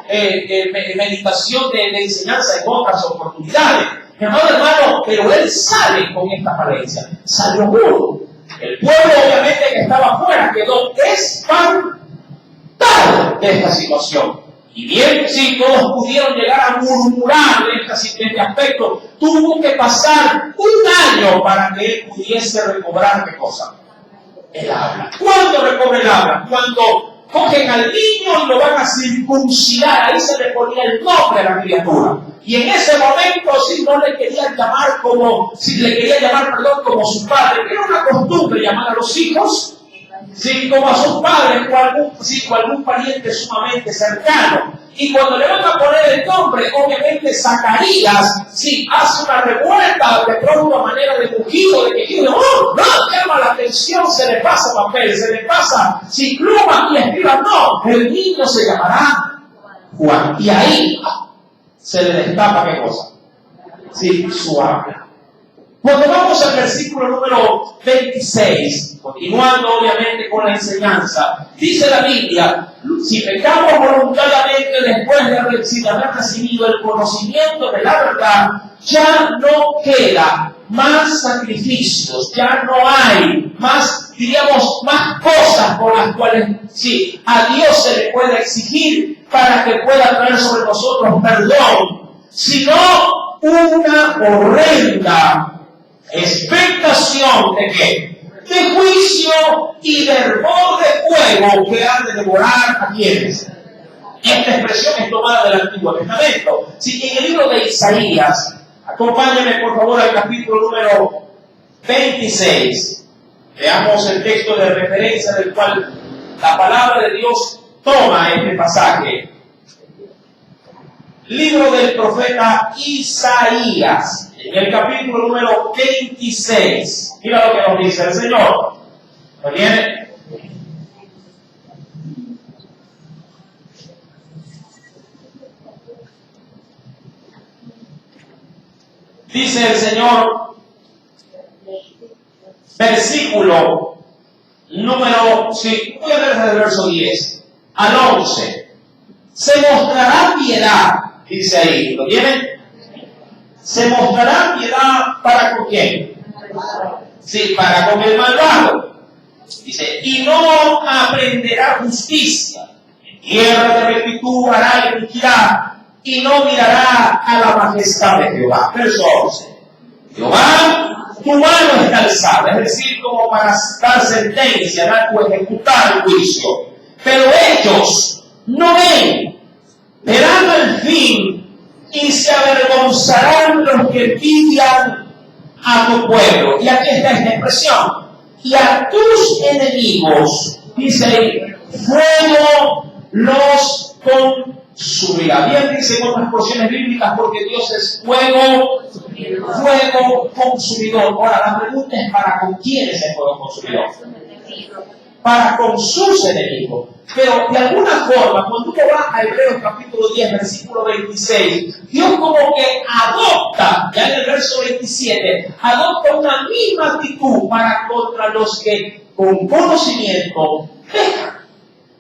meditación de enseñanza en otras oportunidades. Mi amado hermano, pero él sale con esta falencia. Salió puro. El pueblo obviamente que estaba afuera quedó espantado de esta situación. Y bien, si todos pudieron llegar a murmurar de este aspecto, tuvo que pasar un año para que él pudiese recobrar ¿qué cosa? El habla. ¿Cuándo recobra el habla? Cuando cogen al niño y lo van a circuncidar, ahí se le ponía el nombre a la criatura. Y en ese momento, si no le querían llamar como su padre, era una costumbre llamar a los hijos, sí, como a sus padres o algún pariente sumamente cercano. Y cuando le van a poner el nombre, obviamente Zacarías, sí, hace una revuelta de pronto a manera de mugido, de quejido, llama la atención, se le pasa papel, se le pasa sin pluma y escriba, no, el niño se llamará Juan. Y ahí se le destapa ¿qué cosa? Sí, su habla. Cuando vamos al versículo número 26, continuando obviamente con la enseñanza, dice la Biblia, si pecamos voluntariamente después de haber recibido el conocimiento de la verdad, ya no queda más sacrificios, ya no hay más, más cosas por las cuales sí, a Dios se le puede exigir para que pueda traer sobre nosotros perdón, sino una horrenda expectación de ¿qué? De juicio y de hervor de fuego que han de devorar a quienes. Esta expresión es tomada del Antiguo Testamento. Si en el libro de Isaías, acompáñenme por favor al capítulo número 26, veamos el texto de referencia del cual la palabra de Dios toma este pasaje. Libro del profeta Isaías, en el capítulo número 26. Mira lo que nos dice el Señor. ¿Lo tiene? Dice el Señor, versículo número, sí, voy a ver desde el verso 10 al 11. Se mostrará piedad, dice ahí, ¿lo tienen? Se mostrará piedad para con quién. Sí, para con el malvado. Dice, y no aprenderá justicia. En tierra de rectitud hará iniquidad, y no mirará a la majestad de Jehová. Verso 11. Jehová tu mano está alzada, es decir, como para dar sentencia, dar o ejecutar el juicio. Pero ellos no ven, verán al fin y se avergonzarán los que envidian a tu pueblo. Y aquí está esta expresión. Y a tus enemigos, dice ahí, fuego los consumirá. Bien dice en otras porciones bíblicas, porque Dios es fuego consumidor. Ahora, la pregunta es, ¿para con quién es el fuego consumidor? Para con sus enemigos. Pero de alguna forma, cuando uno va a Hebreos capítulo 10, versículo 26, Dios como que adopta, ya en el verso 27, adopta una misma actitud para contra los que con conocimiento pecan.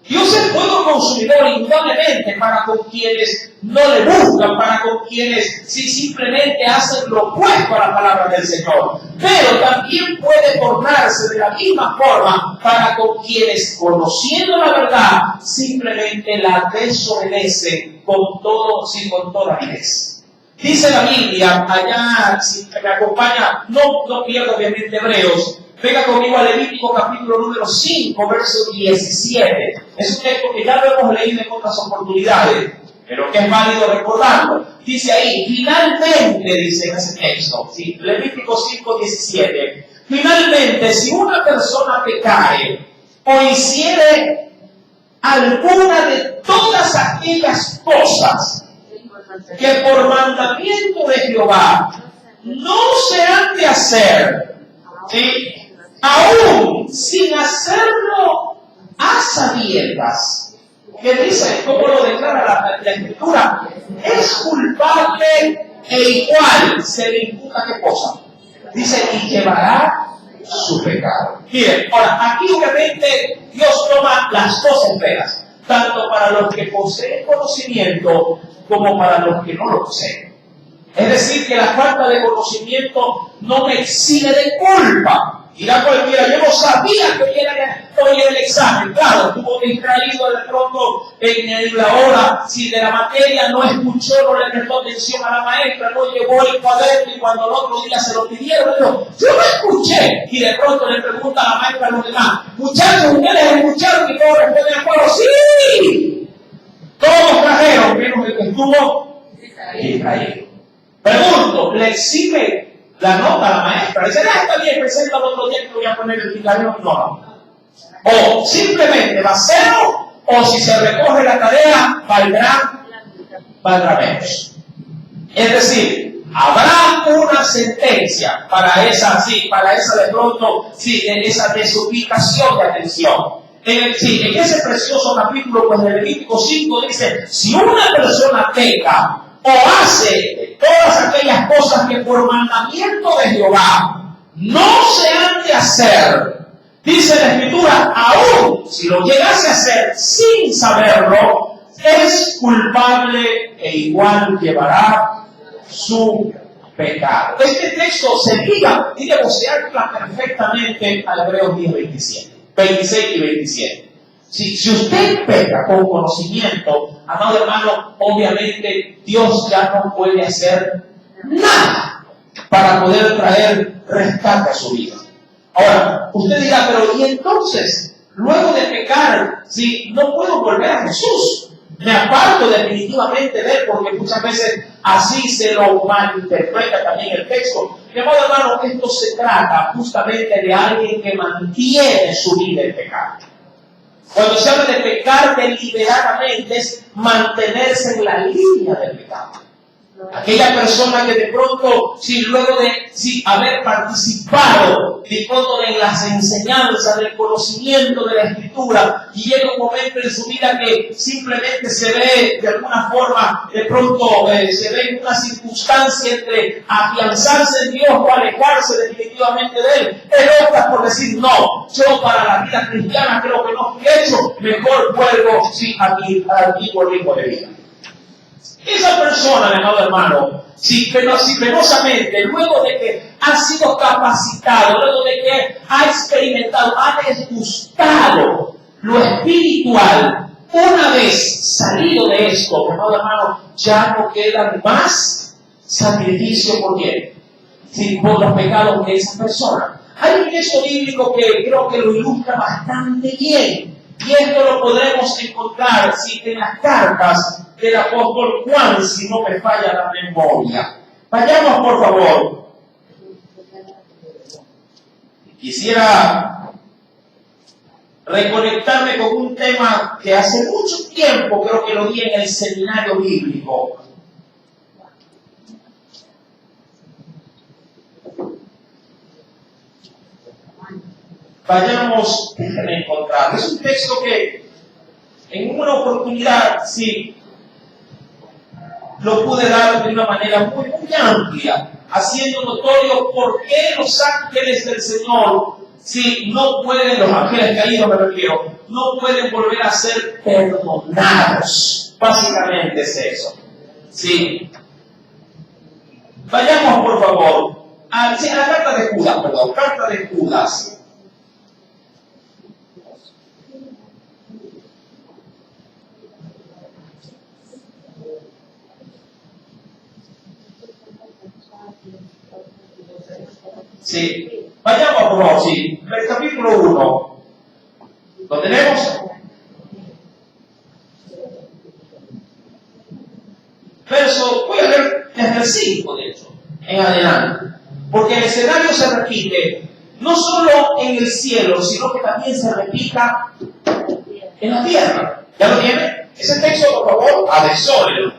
Dios es fuego consumidor indudablemente para con quienes no le buscan, para con quienes simplemente hacen lo opuesto a la palabra del Señor. Pero también puede tornarse de la misma forma para con quienes, conociendo la verdad, simplemente la desobedecen con toda avidez. Dice la Biblia, allá, si me acompaña, no pierdo obviamente Hebreos. Venga conmigo a Levítico capítulo número 5, verso 17. Es un texto que ya lo hemos leído en otras oportunidades, pero que es válido recordarlo. Dice ahí, finalmente, dice en ese texto, ¿sí? Levítico 5, 17. Finalmente, si una persona pecare o hiciere alguna de todas aquellas cosas que por mandamiento de Jehová no se han de hacer, ¿sí?, aún sin hacerlo a sabiendas, que dice, como lo declara la Escritura, es culpable e igual se le imputa qué cosa. Dice, y llevará su pecado. Bien, ahora, aquí obviamente Dios toma las dos esferas, tanto para los que poseen conocimiento como para los que no lo poseen. Es decir, que la falta de conocimiento no me exime de culpa. Dirá cualquiera, yo no sabía que hoy era el examen. Claro, estuvo distraído de pronto en la hora, si de la materia no escuchó, no le prestó atención a la maestra, no llevó el cuaderno y cuando el otro día se lo pidieron, dijo, yo no escuché. Y de pronto le pregunta a la maestra a los demás, muchachos, ¿ustedes escucharon? Y todos responden a acuerdo, sí. Todos trajeron, menos el que estuvo distraído. Pregunto, ¿le exime la nota a la maestra? Dice, está bien, presenta el otro día que voy a poner el pizarrón. No. O simplemente va cero, o si se recoge la tarea, valdrá menos. Es decir, habrá una sentencia para esa de pronto, esa desubicación de atención. En ese precioso capítulo, pues, de Levítico 5 dice, si una persona peca o hace todas aquellas cosas que por mandamiento de Jehová no se han de hacer, dice la Escritura, aún si lo llegase a hacer sin saberlo, es culpable e igual llevará su pecado. Este texto se liga, se ancla perfectamente al Hebreos 10, 26 y 27. Si usted peca con conocimiento, amado hermano, obviamente Dios ya no puede hacer nada para poder traer rescate a su vida. Ahora, usted dirá, pero ¿y entonces? Luego de pecar, no puedo volver a Jesús. Me aparto definitivamente de Él, porque muchas veces así se lo malinterpreta también el texto. Mi amado hermano, esto se trata justamente de alguien que mantiene su vida en pecado. Cuando se habla de pecar deliberadamente es mantenerse en la línea del pecado. Aquella persona que de pronto, luego de haber participado de pronto en las enseñanzas, del conocimiento de la Escritura, y llega un momento en su vida que simplemente se ve de alguna forma, de pronto se ve en una circunstancia entre afianzarse en Dios o alejarse definitivamente de Él, él opta por decir, no, yo para la vida cristiana creo que no fui hecho, mejor vuelvo a mi antiguo ritmo de vida. Esa persona, mi amado hermano, penosamente, luego de que ha sido capacitado, luego de que ha experimentado, ha degustado lo espiritual, una vez salido de esto, mi amado hermano, ya no queda más sacrificio por él. sí, por los pecados de esa persona. Hay un texto bíblico que creo que lo ilustra bastante bien. Y esto lo podremos encontrar en las cartas del apóstol Juan, si no me falla la memoria. Vayamos, por favor. Quisiera reconectarme con un tema que hace mucho tiempo creo que lo di en el seminario bíblico. Vayamos, déjenme encontrar. Es un texto que en una oportunidad, sí, lo pude dar de una manera muy amplia, haciendo notorio por qué los ángeles del Señor, sí, no pueden, los ángeles caídos me refiero, no pueden volver a ser perdonados. Básicamente es eso. Sí. Vayamos, por favor, a la carta de Judas, carta de Judas. Sí, vayamos por favor, sí, el capítulo 1. ¿Lo tenemos? Voy a leer desde el 5, de hecho, en adelante. Porque el escenario se repite, no solo en el cielo, sino que también se repita en la tierra. ¿Ya lo tiene? Ese texto, por favor, adesórelo,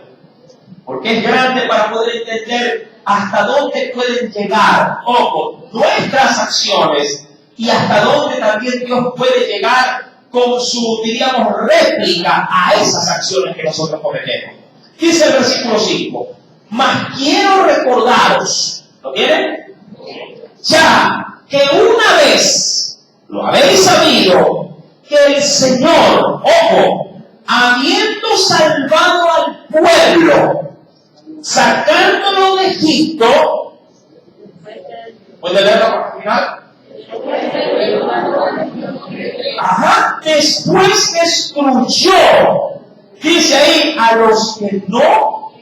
porque es grande para poder entender hasta dónde pueden llegar, ojo, nuestras acciones y hasta dónde también Dios puede llegar con su, diríamos, réplica a esas acciones que nosotros cometemos. Dice el versículo 5, mas quiero recordaros, ¿lo tienen? Ya que una vez lo habéis sabido, que el Señor, ojo, habiendo salvado al pueblo, sacándolo de Egipto, ¿puede leer la parte final? Ajá, después destruyó, dice ahí, a los que no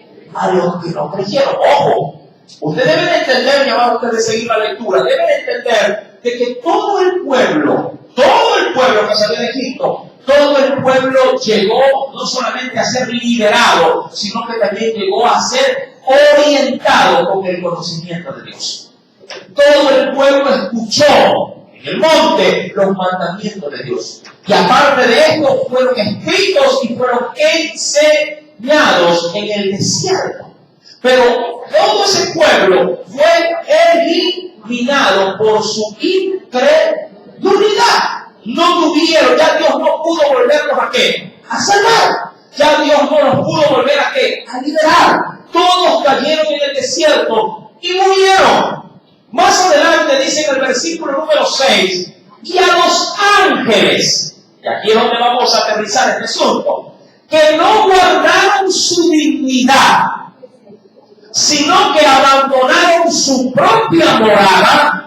creyeron. Ojo, ustedes deben entender, ya van ustedes a seguir la lectura, deben entender de que todo el pueblo que salió de Egipto, todo el pueblo llegó no solamente a ser liberado, sino que también llegó a ser orientado con el conocimiento de Dios. Todo el pueblo escuchó en el monte los mandamientos de Dios. Y aparte de esto, fueron escritos y fueron enseñados en el desierto. Pero todo ese pueblo fue eliminado por su incredulidad. No tuvieron, ya Dios no pudo volverlos a qué? A salvar. Ya Dios no los pudo volver a qué? A liberar. Todos cayeron en el desierto y murieron. Más adelante dice en el versículo número 6, y a los ángeles, y aquí es donde vamos a aterrizar este asunto, que no guardaron su dignidad, sino que abandonaron su propia morada,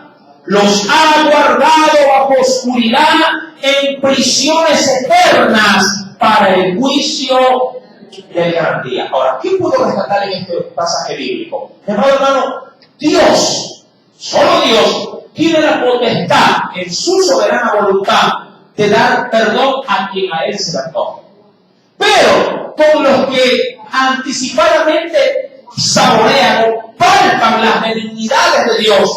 los ha guardado bajo oscuridad en prisiones eternas para el juicio del gran día. Ahora, ¿qué puedo rescatar en este pasaje bíblico? Hermano, Dios, solo Dios, tiene la potestad en su soberana voluntad de dar perdón a quien a él se le antoja. Pero con los que anticipadamente saborean o palpan las benignidades de Dios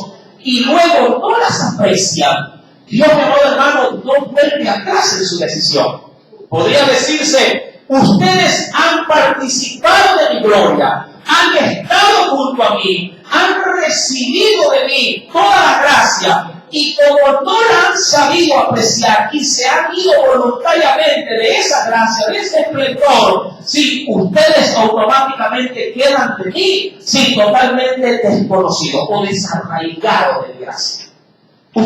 y luego no las aprecian, Dios, mi amado hermano, no vuelve atrás en su decisión. Podría decirse, ustedes han participado de mi gloria, han estado junto a mí, han recibido de mí toda la gracia, y como no la han sabido apreciar y se han ido voluntariamente de esa gracia, de ese esplendor, sí, ustedes automáticamente quedan de mí, sí, totalmente desconocidos o desarraigados de gracia. Yo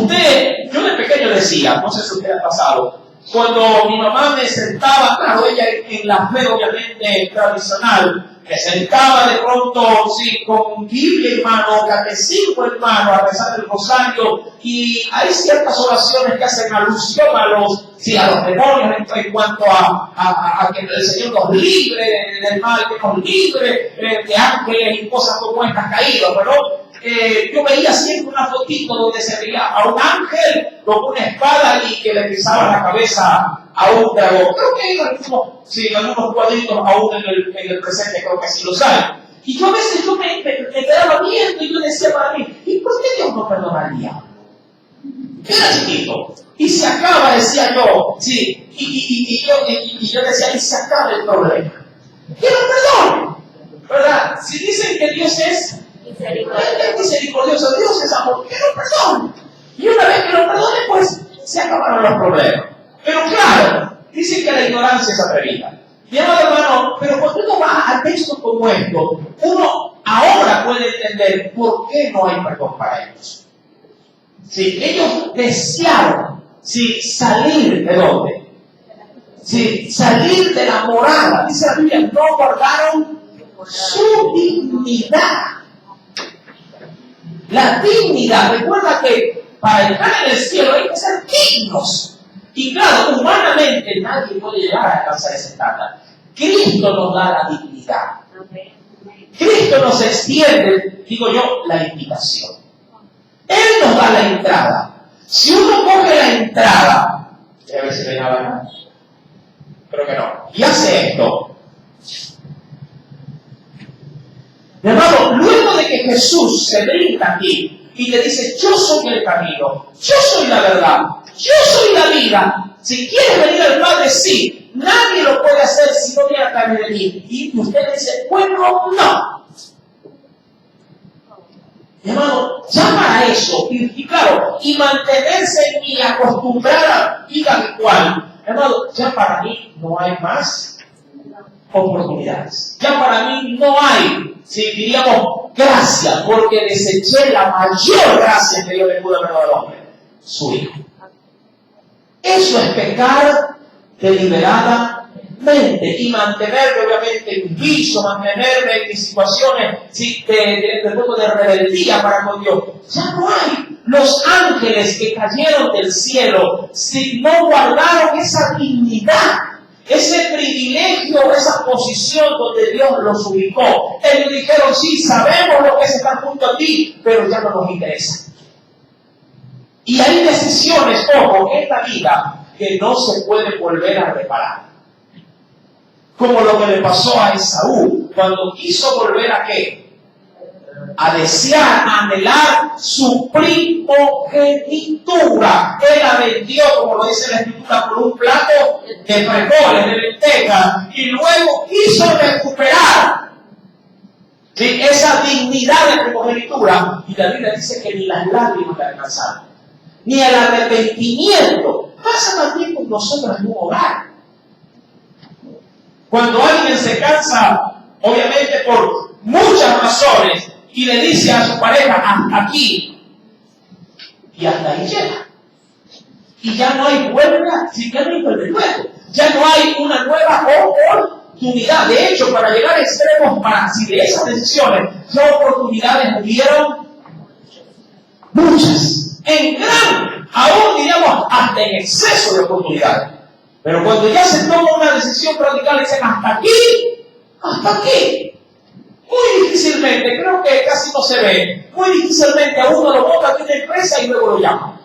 de pequeño decía, no sé si usted ha pasado, cuando mi mamá me sentaba, claro, ella en la fe obviamente tradicional, me sentaba de pronto, sí, con Biblia en mano, catecismo en mano, a pesar del rosario, y hay ciertas oraciones que hacen alusión a los demonios en cuanto a que el Señor nos libre del mal, que nos libre de ángeles y cosas como estas caídas, pero yo veía siempre una fotito donde se veía a un ángel con una espada y que le pisaba la cabeza a un dragón. Creo que hay algunos cuadritos aún en el presente, creo que sí los hay. Y yo a veces me quedaba viendo y yo decía para mí, ¿y por qué Dios no perdona al diablo? Era chiquito. Y se acaba, decía yo, sí, y yo decía, y se acaba el problema. Que lo perdone, ¿verdad? Si dicen que Dios es misericordioso, Dios es amor, que lo perdone. Y una vez que lo perdone, pues se acabaron los problemas. Pero claro, dicen que la ignorancia es atrevida. Mi amado hermano, pero cuando uno va a textos como esto, uno ahora puede entender por qué no hay perdón para ellos. Sí, ellos desearon salir de dónde. Sí, salir de la morada. Dice la Biblia, no guardaron su dignidad. La dignidad, recuerda que para entrar en el cielo hay que ser dignos. Y claro, humanamente nadie puede llegar a alcanzar ese estándar. Cristo nos da la dignidad. Cristo nos extiende, digo yo, la invitación. Él nos da la entrada. Si uno coge la entrada, a ver si me da nada. Creo que no. Y hace esto. Mi hermano, luego de que Jesús se brinda aquí y te dice, yo soy el camino, yo soy la verdad, yo soy la vida. Si quieres venir al Padre, sí. Nadie lo puede hacer si no viene a través de mí. Y usted dice, bueno, no. Mi hermano, ya para eso, y claro, y mantenerse y acostumbrar a vida habitual, hermano, ya para mí no hay más oportunidades. Ya para mí no hay, diríamos, gracia, porque deseché la mayor gracia que Dios le pudo haber dado al hombre, su Hijo. Eso es pecar deliberadamente y mantenerme obviamente en vicio, mantenerme en situaciones de rebeldía para con Dios. Ya no hay. Los ángeles que cayeron del cielo, si no guardaron esa dignidad, ese privilegio, esa posición donde Dios los ubicó. Ellos dijeron, sí, sabemos lo que es estar junto a ti, pero ya no nos interesa. Y hay decisiones, ojo, en esta vida que no se puede volver a reparar. Como lo que le pasó a Esaú, cuando quiso volver a ¿qué? A desear, a anhelar su primogenitura. Él la vendió, como lo dice la Escritura, por un plato de frijoles, de lentejas, y luego quiso recuperar esa dignidad de primogenitura. Y la Biblia dice que ni las lágrimas le alcanzaron, ni el arrepentimiento. Pasa también con nosotros en un hogar. Cuando alguien se cansa, obviamente por muchas razones, y le dice a su pareja, hasta aquí, y hasta ahí llega. Y ya no hay vuelta, ya no hay vuelta luego. Ya no hay una nueva oportunidad. De hecho, para llegar a extremos, si de esas decisiones, ya oportunidades hubieron muchas. En gran, aún diríamos, hasta en exceso de oportunidades. Pero cuando ya se toma una decisión radical, dicen, hasta aquí. Muy difícilmente, creo que casi no se ve, muy difícilmente a uno lo bota de una empresa y luego lo llaman.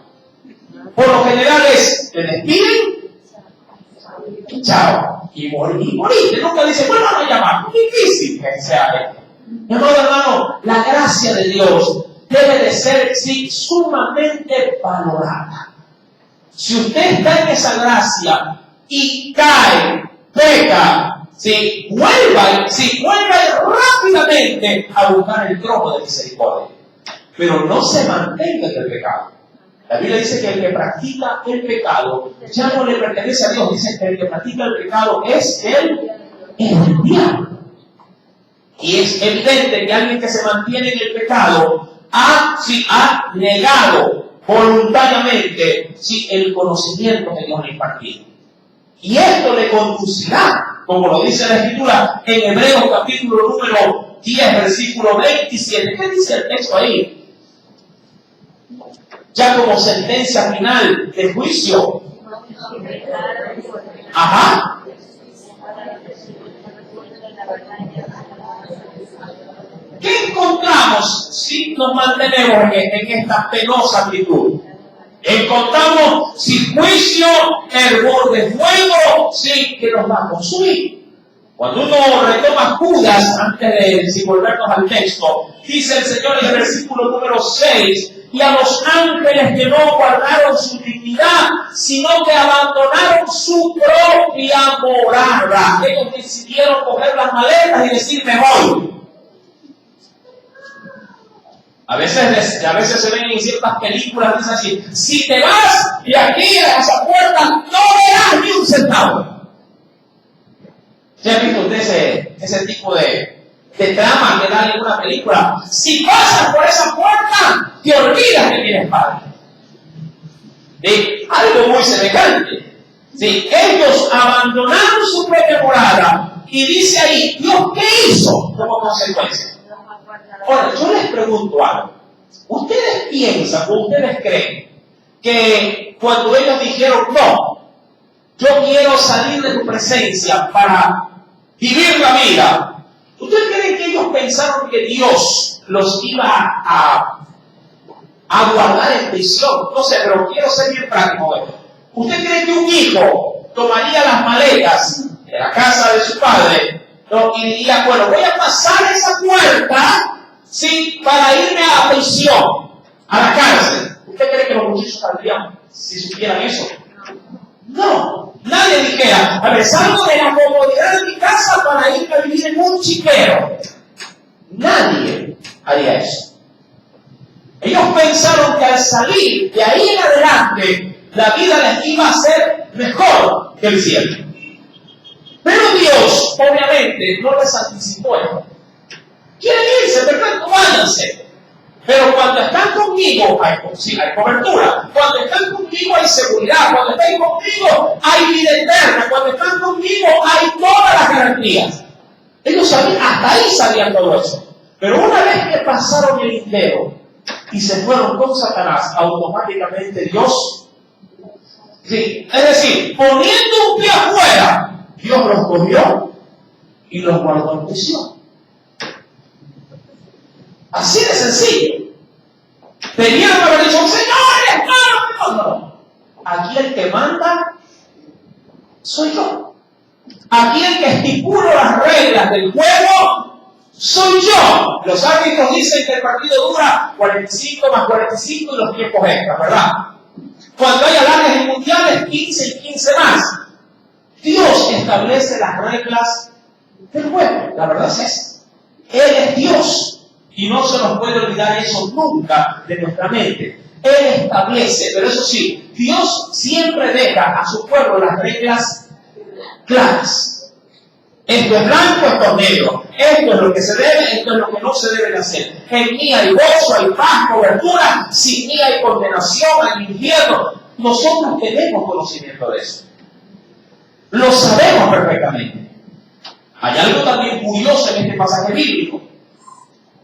Por lo general es, te despiden, chao, y moriste. Nunca dice, bueno, no llamar, muy difícil que sea esto. Mi hermano, la gracia de Dios debe de ser, sumamente valorada. Si usted está en esa gracia y cae, peca, vuelva rápidamente a buscar el trono de misericordia. Pero no se mantenga en el pecado. La Biblia dice que el que practica el pecado ya no le pertenece a Dios. Dice que el que practica el pecado es el diablo. Y es evidente que alguien que se mantiene en el pecado ha negado voluntariamente el conocimiento que Dios le ha impartido. Y esto le conducirá, como lo dice la Escritura, en Hebreos capítulo número 10, versículo 27. ¿Qué dice el texto ahí? Ya como sentencia final de juicio. Ajá. ¿Qué encontramos hermanos, si nos mantenemos en esta penosa actitud, encontramos sin juicio, hervor de fuego, sí, que nos va a consumir. Cuando uno retoma Judas, antes de volvernos al texto, dice el Señor en el versículo número 6, y a los ángeles que no guardaron su dignidad, sino que abandonaron su propia morada. Ellos decidieron coger las maletas y decir, me voy. A veces se ven en ciertas películas, dice así, si te vas de aquí a esa puerta, no verás ni un centavo. ¿Ya ha visto usted ese tipo de trama que da en una película? Si pasas por esa puerta, te olvidas que tienes padre. De algo muy semejante. ¿Sí? Ellos abandonaron su propia morada y dice ahí, Dios, ¿qué hizo como consecuencia? Ahora, yo les pregunto algo. ¿Ustedes piensan o ustedes creen que cuando ellos dijeron, no, yo quiero salir de tu presencia para vivir la vida, ¿ustedes creen que ellos pensaron que Dios los iba a guardar en prisión? No sé, pero quiero ser bien práctico. ¿Usted cree que un hijo tomaría las maletas de la casa de su padre, ¿no? Y diría, bueno, voy a pasar esa puerta, sí, para irme a la prisión, a la cárcel? ¿Usted cree que los muchachos saldrían si supieran eso? No, nadie dijera, a ver, salgo de la comodidad de mi casa para irme a vivir en un chiquero. Nadie haría eso. Ellos pensaron que al salir de ahí en adelante, la vida les iba a ser mejor que el cielo. Pero Dios, obviamente, no les anticipó eso. Quieren irse, perfecto, váyanse. Pero cuando están conmigo, hay cobertura. Cuando están conmigo hay seguridad. Cuando están conmigo hay vida eterna. Cuando están conmigo hay todas las garantías. Ellos sabían, hasta ahí sabían todo eso. Pero una vez que pasaron el intero y se fueron con Satanás, automáticamente Dios, sí, es decir, poniendo un pie afuera, Dios los cogió y los guardó en prisión. Así de sencillo. Tenían que haber dicho, señores, no. Aquí el que manda soy yo. Aquí el que estipula las reglas del juego soy yo. Los árbitros dicen que el partido dura 45 más 45 y los tiempos extras, ¿verdad? Cuando hay alargues en mundiales, 15 y 15 más. Dios establece las reglas del juego. La verdad es esa. Él es Dios. Y no se nos puede olvidar eso nunca de nuestra mente. Él establece, pero eso sí, Dios siempre deja a su pueblo las reglas claras. Esto es blanco, esto es negro. Esto es lo que se debe, esto es lo que no se debe hacer. En mí hay gozo, hay paz, cobertura. Sin mí hay condenación, hay infierno. Nosotros tenemos conocimiento de eso. Lo sabemos perfectamente. Hay algo también curioso en este pasaje bíblico.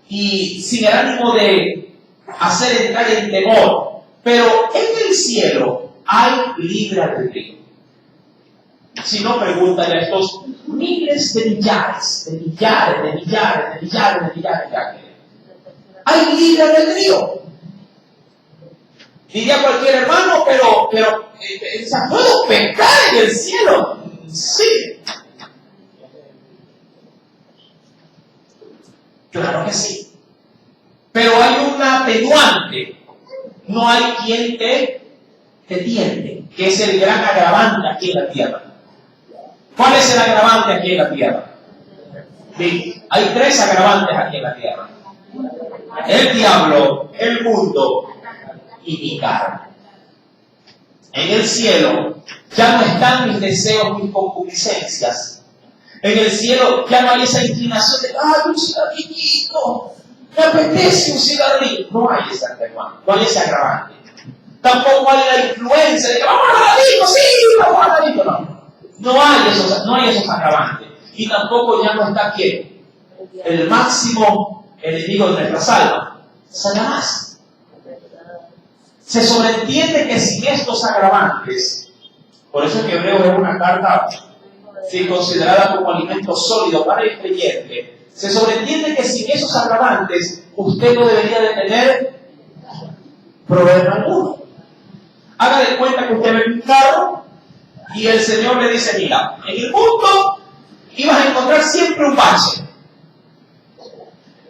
Y sin el ánimo de hacer entrar en temor, pero en el cielo hay libre albedrío. Si no, pregúntale a estos miles de millares de ángeles. Hay libre albedrío. Diría cualquier hermano, pero ¿puedo pecar en el cielo? Sí. Claro que sí. Pero hay un atenuante. No hay quien te tiente, que es el gran agravante aquí en la tierra. ¿Cuál es el agravante aquí en la tierra? Sí, hay 3 agravantes aquí en la tierra. El diablo, el mundo y mi carne. En el cielo ya no están mis deseos, mis concupiscencias. En el cielo ya no hay esa inclinación de, un cigarrillito, me apetece un cigarrillo. No hay ese atenuante, no hay ese agravante. Tampoco hay la influencia de que vamos a la disco, sí, vamos a la disco. No hay esos agravantes. Y tampoco ya no está ¿quién? El máximo enemigo de nuestras almas, Satanás. Se sobreentiende que sin estos agravantes, por eso es que Hebreos es una carta considerada como alimento sólido para el creyente, Se sobreentiende que sin esos agravantes, usted no debería de tener problema alguno. Haga de cuenta que usted ve un carro y el Señor le dice, mira, en el mundo ibas a encontrar siempre un bache.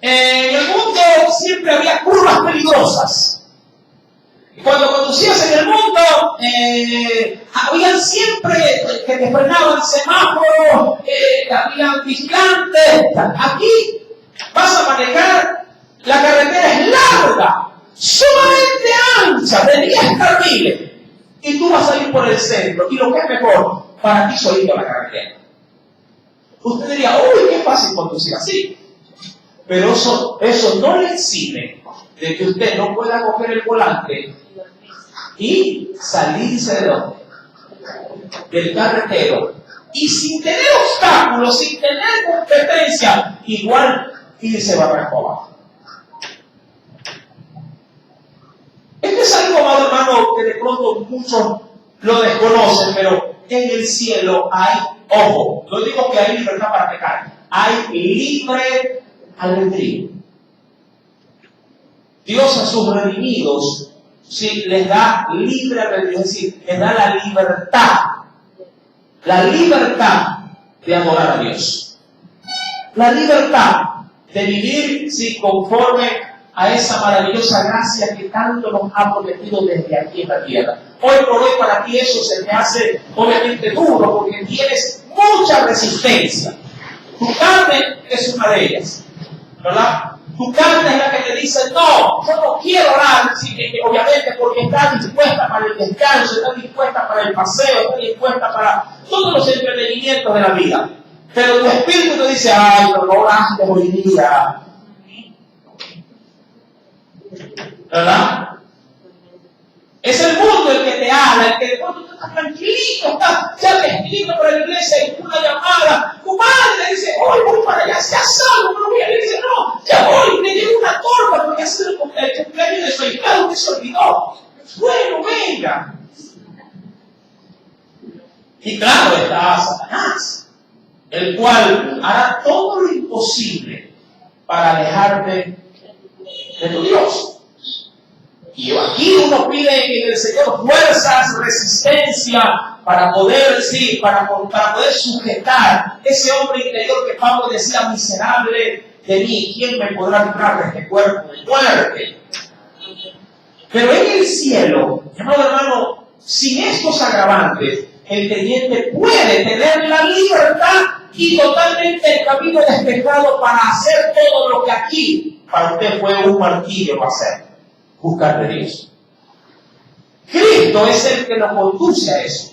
En el mundo siempre había curvas peligrosas. Y cuando conducías en el mundo, habían siempre que te frenaban semáforos, habían vigilantes. Aquí vas a manejar, la carretera es larga, sumamente ancha, de 10 carriles. Y tú vas a ir por el centro. Y lo que es mejor, para ti solito la carretera. Usted diría, uy, qué fácil conducir así. Pero eso no le exime de que usted no pueda coger el volante y salirse de dónde? Del carretero. Y sin tener obstáculos, sin tener competencia, igual irse barranco abajo. Esto es algo, amado hermano, que de pronto muchos lo desconocen, pero en el cielo hay, ojo, no digo que hay libertad para pecar, hay libre albedrío. Dios a sus redimidos, sí, les da libre albedrío, es decir, les da la libertad de adorar a Dios, la libertad de vivir, sí, conforme a esa maravillosa gracia que tanto nos ha prometido desde aquí en la tierra. Hoy por hoy para ti eso se te hace obviamente duro porque tienes mucha resistencia. Tu carne es una de ellas, ¿verdad? Tu carne es la que te dice, no, yo no quiero orar, sí, obviamente porque está dispuesta para el descanso, está dispuesta para el paseo, está dispuesta para todos los entretenimientos de la vida. Pero tu espíritu te dice, ay, no oraste hoy día. ¿Verdad? Es el mundo el que te habla, el que de pronto tú estás tranquilito, estás ya vestido para la iglesia y una llamada, tu madre le dice, hoy voy para allá, ya salgo, no voy a ir, dice, no, ya voy, me llevo una torta porque hace el cumpleaños de su hijado que se olvidó. Bueno, venga. Y claro, está Satanás, el cual hará todo lo imposible para alejarte de tu Dios. Y aquí uno pide en el Señor fuerzas, resistencia para poder, sí, para poder sujetar ese hombre interior que Pablo decía, miserable de mí, ¿quién me podrá librar de este cuerpo de muerte? Pero en el cielo, amado hermano, sin estos agravantes, el creyente puede tener la libertad y totalmente el camino despejado para hacer todo lo que aquí para usted fue un martirio hacer. Buscar de Dios. Cristo es el que nos conduce a eso.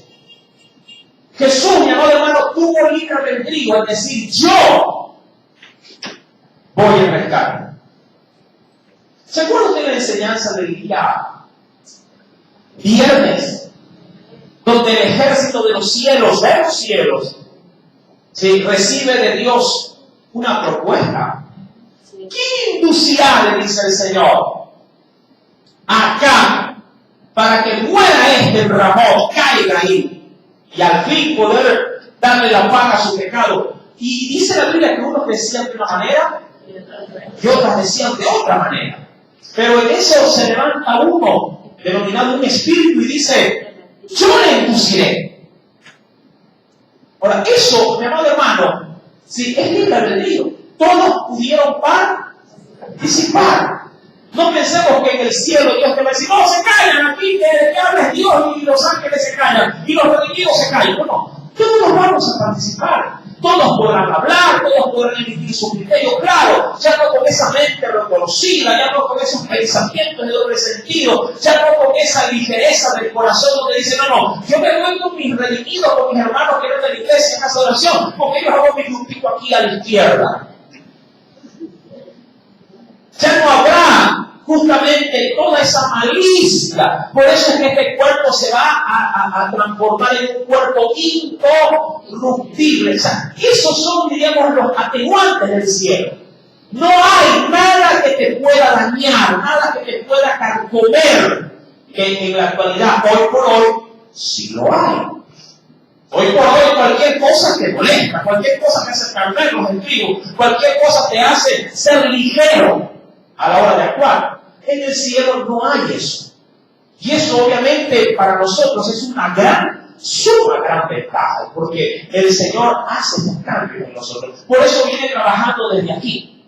Jesús, mi amado hermano, tuvo libre albedrío al decir, yo voy a rescatar. ¿Se acuerda usted de la enseñanza del día viernes? Donde el ejército de los cielos, ¿sí? Recibe de Dios una propuesta. ¿Quién inducirá, le dice el Señor, acá, para que muera este Ramón, caiga ahí, y al fin poder darle la paga a su pecado? Y dice la Biblia que unos decían de una manera y otros decían de otra manera. Pero en eso se levanta uno, denominado un espíritu, y dice, yo le induciré. Ahora, eso, mi amado hermano, sí, es libre albedrío. Todos pudieron participar. No pensemos que en el cielo Dios te va a decir, no, se callan aquí, que hables Dios y los ángeles se callan y los redimidos se callan. No, todos vamos a participar. Todos podrán hablar, todos podrán emitir su criterio, claro, ya no con esa mente reconocida, ya no con esos pensamientos de doble sentido, ya no con esa ligereza del corazón donde dice, no, yo me voy con mis redimidos, con mis hermanos que no de la iglesia en casa de oración, porque yo hago mi grupito aquí a la izquierda. Ya no habrá justamente toda esa malicia. Por eso es que este cuerpo se va a transformar en un cuerpo incorruptible. O sea, esos son, diríamos, los atenuantes del cielo. No hay nada que te pueda dañar, nada que te pueda carcomer, que en la actualidad, hoy por hoy, sí lo hay. Hoy por hoy cualquier cosa te molesta, cualquier cosa te hace perder los estribos, cualquier cosa te hace ser ligero a la hora de actuar. En el cielo no hay eso. Y eso obviamente para nosotros es una suma gran ventaja, porque el Señor hace un cambio en nosotros. Por eso viene trabajando desde aquí,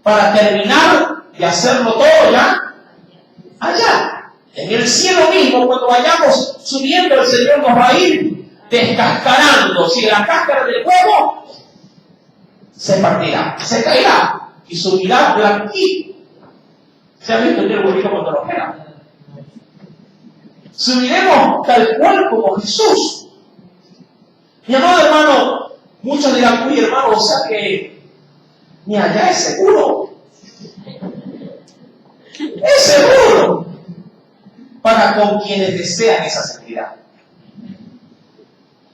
para terminar de hacerlo todo ya allá. En el cielo mismo, cuando vayamos subiendo, el Señor nos va a ir descascarando. Si la cáscara del huevo se partirá, se caerá y subirá blanquito. ¿Se ha visto el huevito cuando lo pega? Subiremos tal cual como Jesús. Mi amado hermano, muchos dirán, uy hermano, o sea que ni allá es seguro. Es seguro para con quienes desean esa seguridad.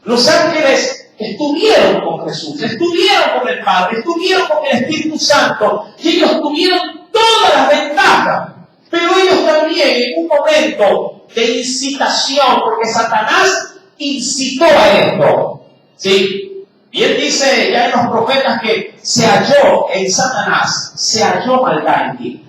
Los ángeles estuvieron con Jesús, estuvieron con el Padre, estuvieron con el Espíritu Santo, y ellos tuvieron todas las ventajas, pero ellos también en un momento de incitación, porque Satanás incitó a esto, ¿sí? Y él dice ya en los profetas que se halló en Satanás, se halló maldad en ti.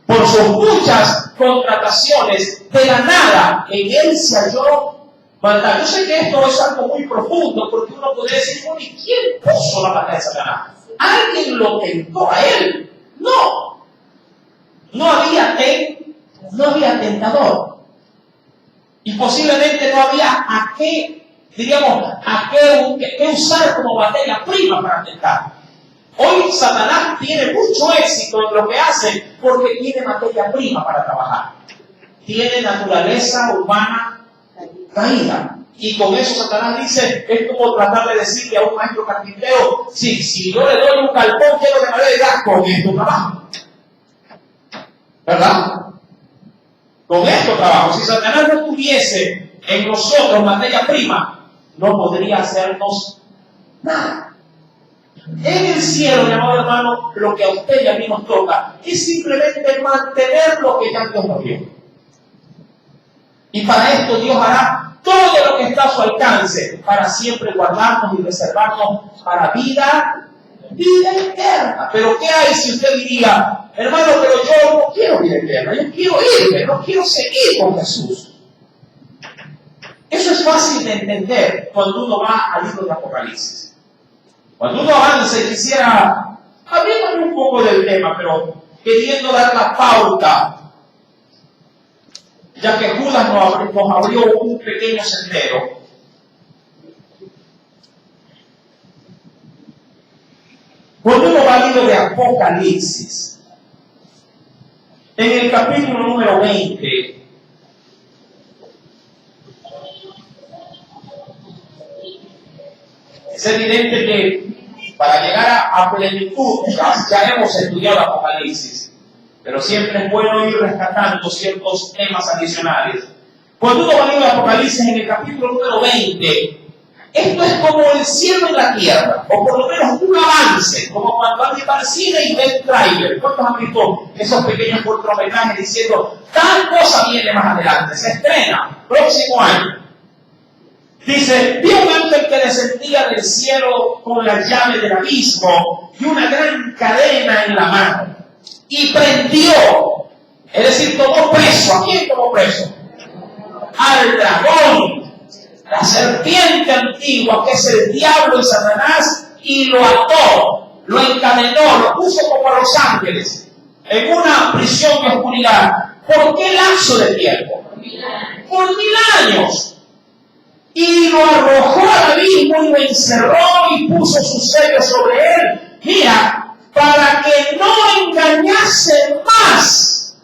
Por sus muchas contrataciones, de la nada, en él se halló maldad. Yo sé que esto es algo muy profundo, porque uno podría decir, bueno, ¿y quién puso la maldad de Satanás? ¿Alguien lo tentó a él? No. No había tentador. Y posiblemente no había a qué usar como materia prima para tentar. Hoy Satanás tiene mucho éxito en lo que hace porque tiene materia prima para trabajar. Tiene naturaleza humana caída. Y con eso Satanás dice, es como tratar de decirle a un maestro carpintero, sí, si yo le doy un galpón lleno de madera, con esto trabajo. ¿Verdad? Con esto trabajo. Si Satanás no tuviese en nosotros materia prima, no podría hacernos nada. En el cielo, mi amado hermano, lo que a usted y a mí nos toca es simplemente mantener lo que ya Dios nos dio. Y para esto Dios hará todo lo que está a su alcance para siempre guardarnos y reservarnos para vida eterna. Pero ¿qué hay si usted diría, hermano, pero yo no quiero vida eterna, yo quiero irme, no quiero seguir con Jesús? Eso es fácil de entender cuando uno va al libro de Apocalipsis. Cuando uno avanza y quisiera hablar un poco del tema, pero queriendo dar la pauta, ya que Judas nos abrió un pequeño sendero. Cuando uno va al libro de Apocalipsis, en el capítulo número 20, es evidente que para llegar a plenitud, ya hemos estudiado Apocalipsis, pero siempre es bueno ir rescatando ciertos temas adicionales. Cuando uno va a leer Apocalipsis en el capítulo número 20, esto es como el cielo en la tierra, o por lo menos un avance, como cuando alguien va al cine y ve el tráiler. ¿Cuántos han visto esos pequeños cortometrajes diciendo, tal cosa viene más adelante, se estrena, próximo año? Dice, vi un ángel que descendía del cielo con la llave del abismo y una gran cadena en la mano. Y prendió, es decir, tomó preso. ¿A quién tomó preso? Al dragón, la serpiente antigua, que es el diablo y Satanás, y lo ató, lo encadenó, lo puso como a los ángeles, en una prisión de oscuridad. ¿Por qué lapso de tiempo? Por 1000 años. Y lo arrojó al abismo y lo encerró y puso su sello sobre él. Mira, para que no engañase más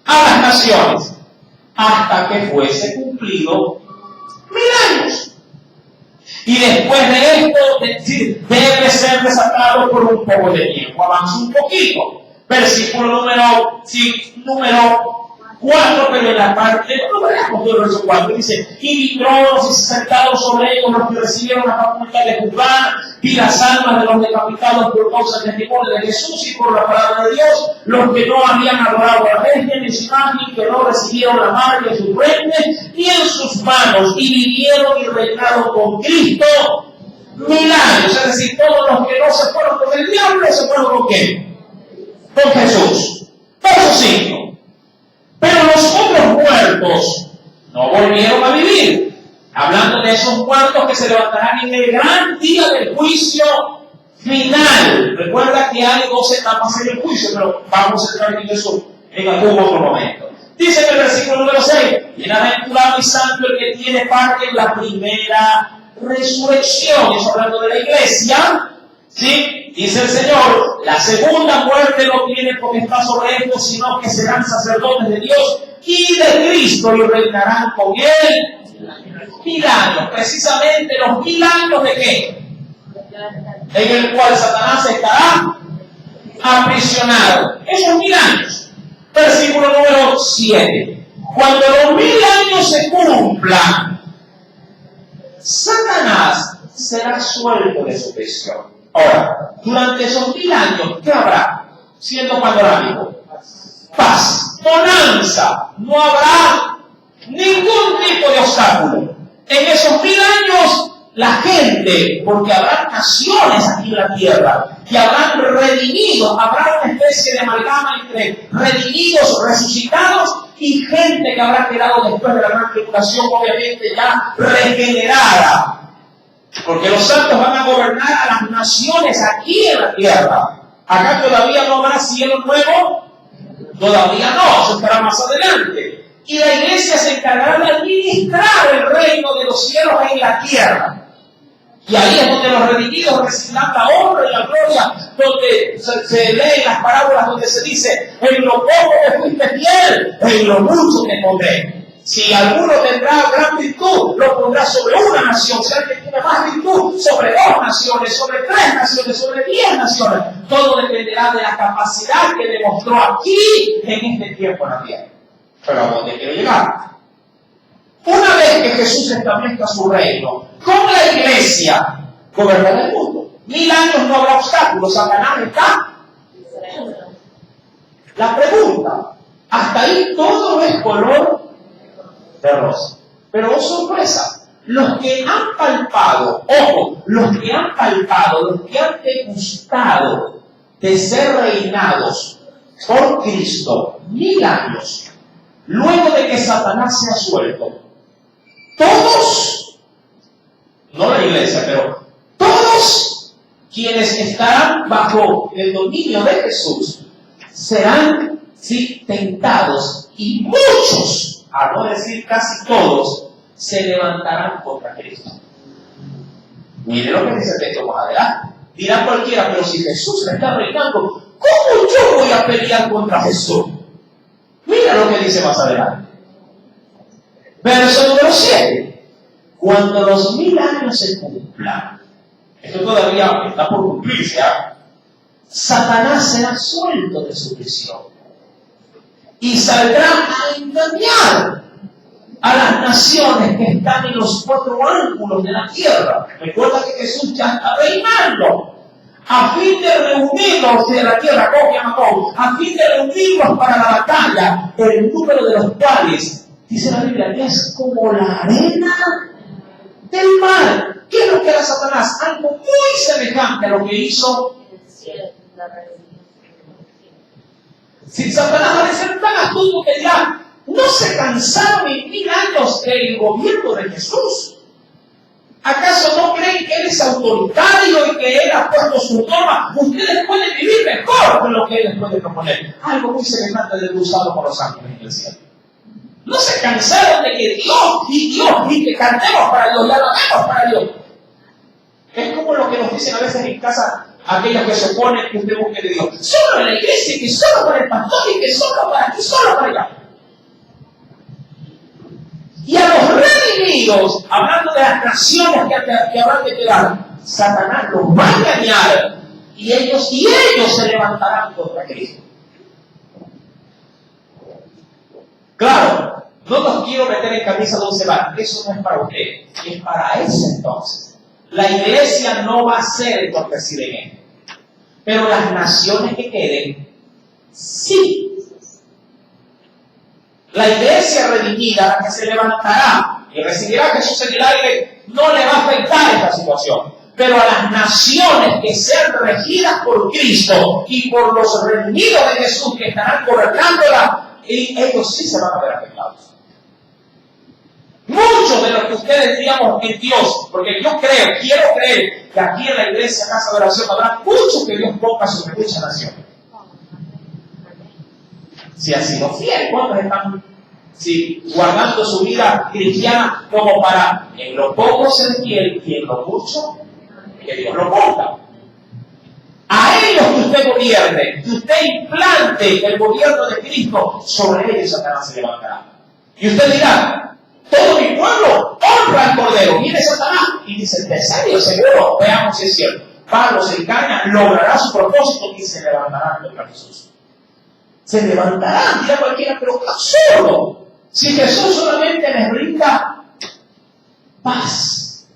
a las naciones, hasta que fuese cumplido 1000 años. Y después de esto, debe ser desatado por un poco de tiempo. Avanza un poquito. Versículo número 4, pero en la parte, no veamos todo el verso 4, dice, y vi tronos y se sentaron sobre ellos los que recibieron la facultad de juzgar, y las almas de los decapitados por causa del testimonio de Jesús y por la palabra de Dios, los que no habían adorado a la bestia ni su imagen, que no recibieron la marca en su frente ni en sus manos, y vivieron y reinaron con Cristo 1000 años. Es decir, todos los que no se fueron con el diablo, se fueron con ¿quién? Con Jesús. Verso 5. Pero los otros muertos no volvieron a vivir. Hablando de esos muertos que se levantarán en el gran día del juicio final. Recuerda que hay 2 etapas en el juicio, pero vamos a entrar en eso en algún otro momento. Dice en el versículo número 6, bienaventurado y santo el que tiene parte en la primera resurrección. Eso hablando de la iglesia. ¿Sí? Dice el Señor, la segunda muerte no tiene potestad sobre ellos, sino que serán sacerdotes de Dios y de Cristo y reinarán con Él 1000 años. Precisamente los 1000 años de qué? En el cual Satanás estará aprisionado. Esos 1000 años. Versículo número 7. Cuando los 1000 años se cumplan, Satanás será suelto de su prisión. Ahora, durante esos 1000 años, ¿qué habrá? Siendo panorámico. Paz, bonanza, no habrá ningún tipo de obstáculo. En esos 1000 años, la gente, porque habrá naciones aquí en la tierra, y habrán redimidos, habrá una especie de amalgama entre redimidos, resucitados, y gente que habrá quedado después de la gran tribulación, obviamente ya regenerada. Porque los santos van a gobernar a las naciones aquí en la tierra. Acá todavía no habrá cielo nuevo. Todavía no, eso estará más adelante. Y la iglesia se encargará de administrar el reino de los cielos en la tierra. Y ahí es donde los redimidos recibirán la honra y la gloria, donde se leen las parábolas donde se dice, en lo poco que fuiste fiel, en lo mucho te pondré. Si alguno tendrá gran virtud, lo pondrá sobre una nación. Si alguien tiene más virtud, sobre 2 naciones, sobre 3 naciones, sobre 10 naciones. Todo dependerá de la capacidad que demostró aquí en este tiempo en la tierra. Pero ¿a dónde quiero llegar? Una vez que Jesús establezca su reino, con la iglesia gobernará el mundo. 1000 años no habrá obstáculos. Satanás está. La pregunta, hasta ahí todo es color de rosa. Pero oh sorpresa, los que han palpado, ojo, los que han palpado, los que han degustado de ser reinados por Cristo 1000 años, luego de que Satanás sea suelto, todos, no la iglesia, pero todos quienes estarán bajo el dominio de Jesús serán tentados, y muchos, a no decir casi todos, se levantarán contra Cristo. Mire lo que dice el texto más adelante. Dirá cualquiera, pero si Jesús me está reinando, ¿cómo yo voy a pelear contra Jesús? Mira lo que dice más adelante. Verso número 7. Cuando los 1000 años se cumplan, esto todavía está por cumplirse, Satanás será suelto de su prisión y saldrá a engañar a las naciones que están en los 4 ángulos de la tierra. Recuerda que Jesús ya está reinando, a fin de reunirlos de la tierra, a fin de reunirlos para la batalla, el número de los cuales, dice la Biblia, que es como la arena del mar. ¿Qué es lo que era Satanás? Algo muy semejante a lo que hizo. Si Satanás va a ser tan astuto que ya no se cansaron en 1000 años del gobierno de Jesús. ¿Acaso no creen que Él es autoritario y que Él ha puesto su norma? Ustedes pueden vivir mejor con lo que Él les puede proponer. Algo muy semejante de lo usado por los ángeles en el cielo. No se cansaron de que Dios, y que cantemos para Dios, y alabemos para Dios. Es como lo que nos dicen a veces en casa aquellos que se oponen que usted busque de Dios. Solo en la iglesia, que solo para el pastor, y que solo para aquí, solo para allá. Y a los redimidos, hablando de las naciones que habrán de quedar, Satanás los va a engañar y ellos se levantarán contra Cristo. Claro, no los quiero meter en camisa de once varas. Eso no es para usted, es para ese entonces. La iglesia no va a ser entorpecida en él. Pero las naciones que queden, sí. La iglesia redimida, la que se levantará y recibirá a Jesús en el aire, no le va a afectar esta situación. Pero a las naciones que sean regidas por Cristo y por los redimidos de Jesús que estarán gobernándola, ellos sí se van a ver afectados. Muchos de los que ustedes digamos en Dios, porque yo quiero creer que aquí en la iglesia, Casa de Oración, habrá muchos que Dios ponga sobre muchas naciones. Si ha sido fiel, ¿cuántos están guardando su vida cristiana como para en lo poco ser fiel y en lo mucho que Dios lo ponga? A ellos que usted gobierne, que usted implante el gobierno de Cristo, sobre ellos Satanás se levantará. Y usted dirá, todo mi pueblo honra al Cordero. Viene Satanás y dice, ¿de serio? ¿Seguro? Veamos si es cierto. Pablo se engaña, logrará su propósito y se levantará contra Jesús. Se levantarán, dirá cualquiera, pero ¡qué absurdo! Si Jesús solamente les brinda paz.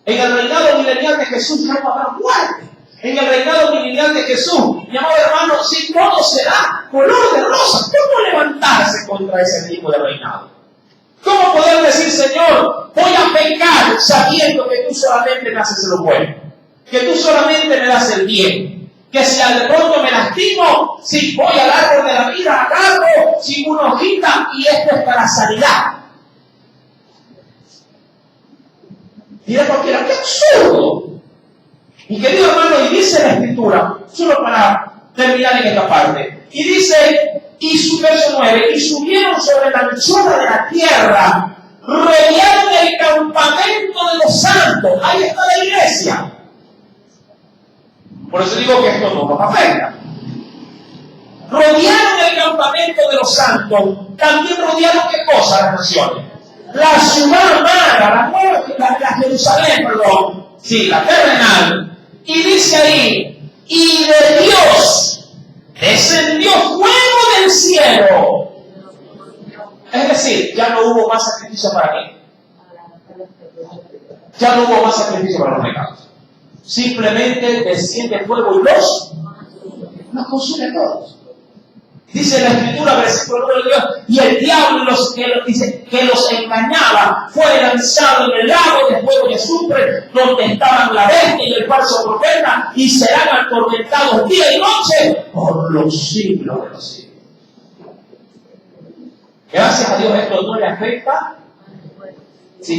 En el reinado milenial de Jesús ya no habrá muerte. En el reinado milenial de Jesús, mi amado hermano, si todo será color de rosa, ¿cómo levantarse contra ese tipo de reinado? ¿Cómo poder decir, Señor, voy a pecar sabiendo que tú solamente me haces lo bueno? Que tú solamente me das el bien. Que si de pronto me lastimo, si voy al árbol de la vida, agarro, sin una hojita, y esto es para sanidad. Dirá cualquiera, ¡qué absurdo! Y querido hermano, y dice la Escritura, solo para terminar en esta parte, y dice, y su verso 9, y subieron sobre la anchura de la tierra, rodearon el campamento de los santos. Ahí está la iglesia. Por eso digo que esto no nos afecta. Rodearon el campamento de los santos. También rodearon ¿qué cosa? Las naciones. La ciudad amada, la Jerusalén, perdón. Sí, la terrenal. Y dice ahí, y de Dios descendió fuego del cielo. Es decir, ya no hubo más sacrificio para qué. Ya no hubo más sacrificio para los pecados. Simplemente desciende fuego y los consume todos. Dice la Escritura, versículo 9 de Dios, y el diablo que los engañaba fue lanzado en el lago de fuego y azufre, donde estaban la bestia y el falso profeta, y serán atormentados día y noche por los siglos de los siglos. Gracias a Dios esto no le afecta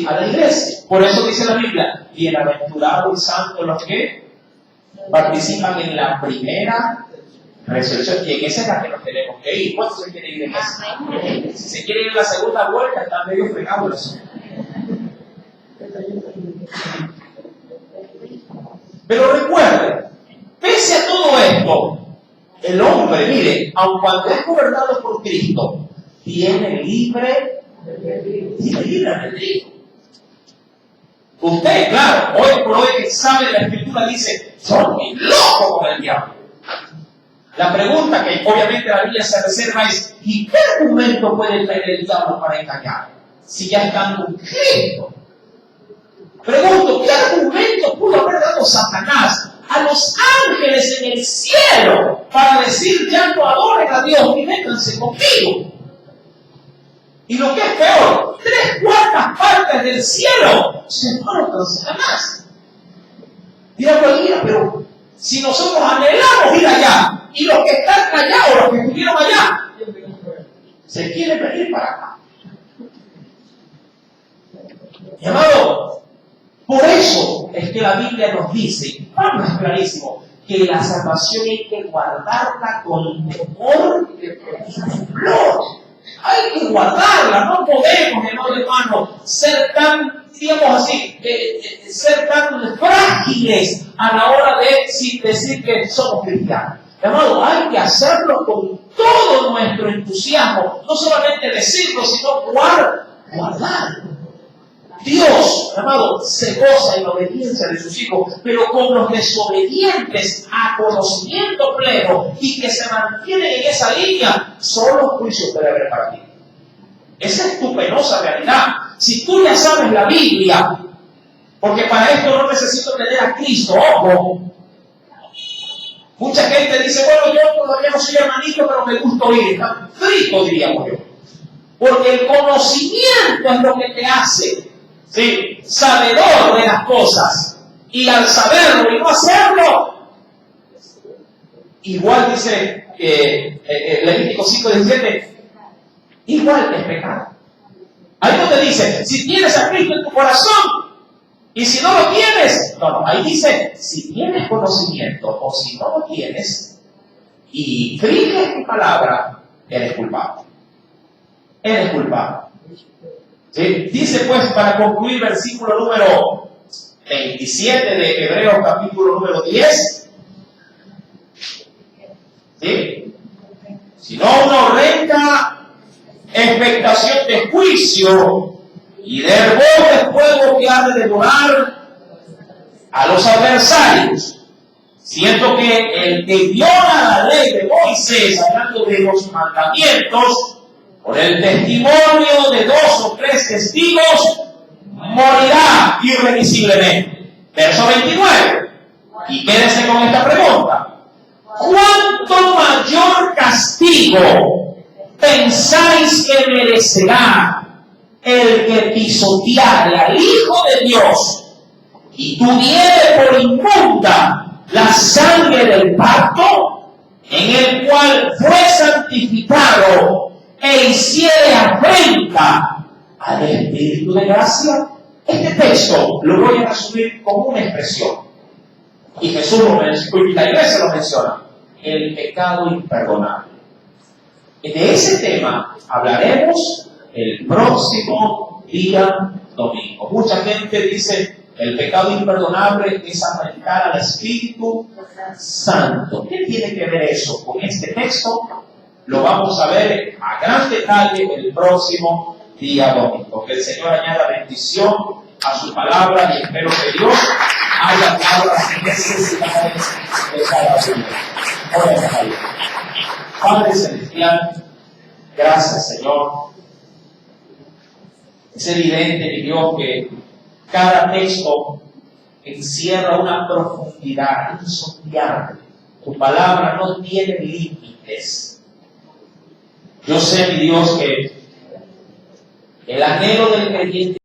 a la iglesia. Por eso dice la Biblia, bienaventurados y santos los que participan en la primera resurrección. Y en esa es la que nos tenemos que ir. ¿Cuántos se quieren ir en esa? Si se quiere ir en la segunda vuelta, están medio fregados. Pero recuerden, pese a todo esto, el hombre, mire, aun cuando es gobernado por Cristo, tiene libre albedrío. Usted, claro, hoy por hoy que sabe la Escritura dice, son muy locos con el diablo. La pregunta que obviamente la Biblia se reserva es, ¿y qué argumento puede traer el diablo para engañar? Si ya están con Cristo. Pregunto, ¿qué argumento pudo haber dado Satanás a los ángeles en el cielo para decir, ya no adoren a Dios ni métanse conmigo? Y lo que es peor, 3/4 partes del cielo se fueron con Satanás. Dirá cualquiera, pero si nosotros anhelamos ir allá, y los que están allá o los que estuvieron allá, se quieren venir para acá. Mi amado, por eso es que la Biblia nos dice, Pablo es clarísimo, que la salvación hay que guardarla con temor y temblor. Hay que guardarla, no podemos, hermano, ser tan, digamos así, ser tan frágiles a la hora de decir que somos cristianos. Amado, hay que hacerlo con todo nuestro entusiasmo, no solamente decirlo, sino guardarlo. Dios, amado, se goza en la obediencia de sus hijos, pero con los desobedientes a conocimiento pleno y que se mantienen en esa línea, solo juicio puede haber para ti. Esa es tu penosa realidad. Si tú ya sabes la Biblia, porque para esto no necesito tener a Cristo, ojo. Mucha gente dice, bueno, yo todavía no soy hermanito, pero me gusta oír. Está frito, diríamos yo. Porque el conocimiento es lo que te hace, ¿sí?, sabedor de las cosas. Y al saberlo y no hacerlo, igual dice Levítico 5:17, igual es pecado. Ahí no te dice, si tienes a Cristo en tu corazón, y si no lo tienes, no, ahí dice, si tienes conocimiento o si no lo tienes, y infringes tu palabra, eres culpable. Eres culpable. ¿Sí? Dice pues, para concluir, versículo número 27 de Hebreos capítulo número 10. ¿Sí? Sino una horrenda expectación de juicio y de hervor de fuego que ha de devorar a los adversarios. Siento que el que viola la ley de Moisés, hablando de los mandamientos, por el testimonio de 2 o 3 testigos, morirá irremisiblemente. Verso 29. Y quédese con esta pregunta. ¿Cuánto mayor castigo pensáis que merecerá el que pisoteare al Hijo de Dios y tuviere por inmunda la sangre del pacto, en el cual fue santificado e hiciere afrenta al Espíritu de gracia? Este texto lo voy a resumir como una expresión. Y Jesús lo menciona, y la iglesia lo menciona: el pecado imperdonable. De ese tema hablaremos el próximo día domingo. Mucha gente dice, el pecado imperdonable es afrentar al Espíritu Santo. ¿Qué tiene que ver eso con este texto? Lo vamos a ver a gran detalle el próximo día domingo. Que el Señor añada bendición a su palabra y espero que Dios haya dado las necesidades de cada uno. Oremos a Dios. Padre Celestial, gracias, Señor. Es evidente, mi Dios, que cada texto encierra una profundidad insondable. Tu palabra no tiene límites. Yo sé, mi Dios, que el anhelo del creyente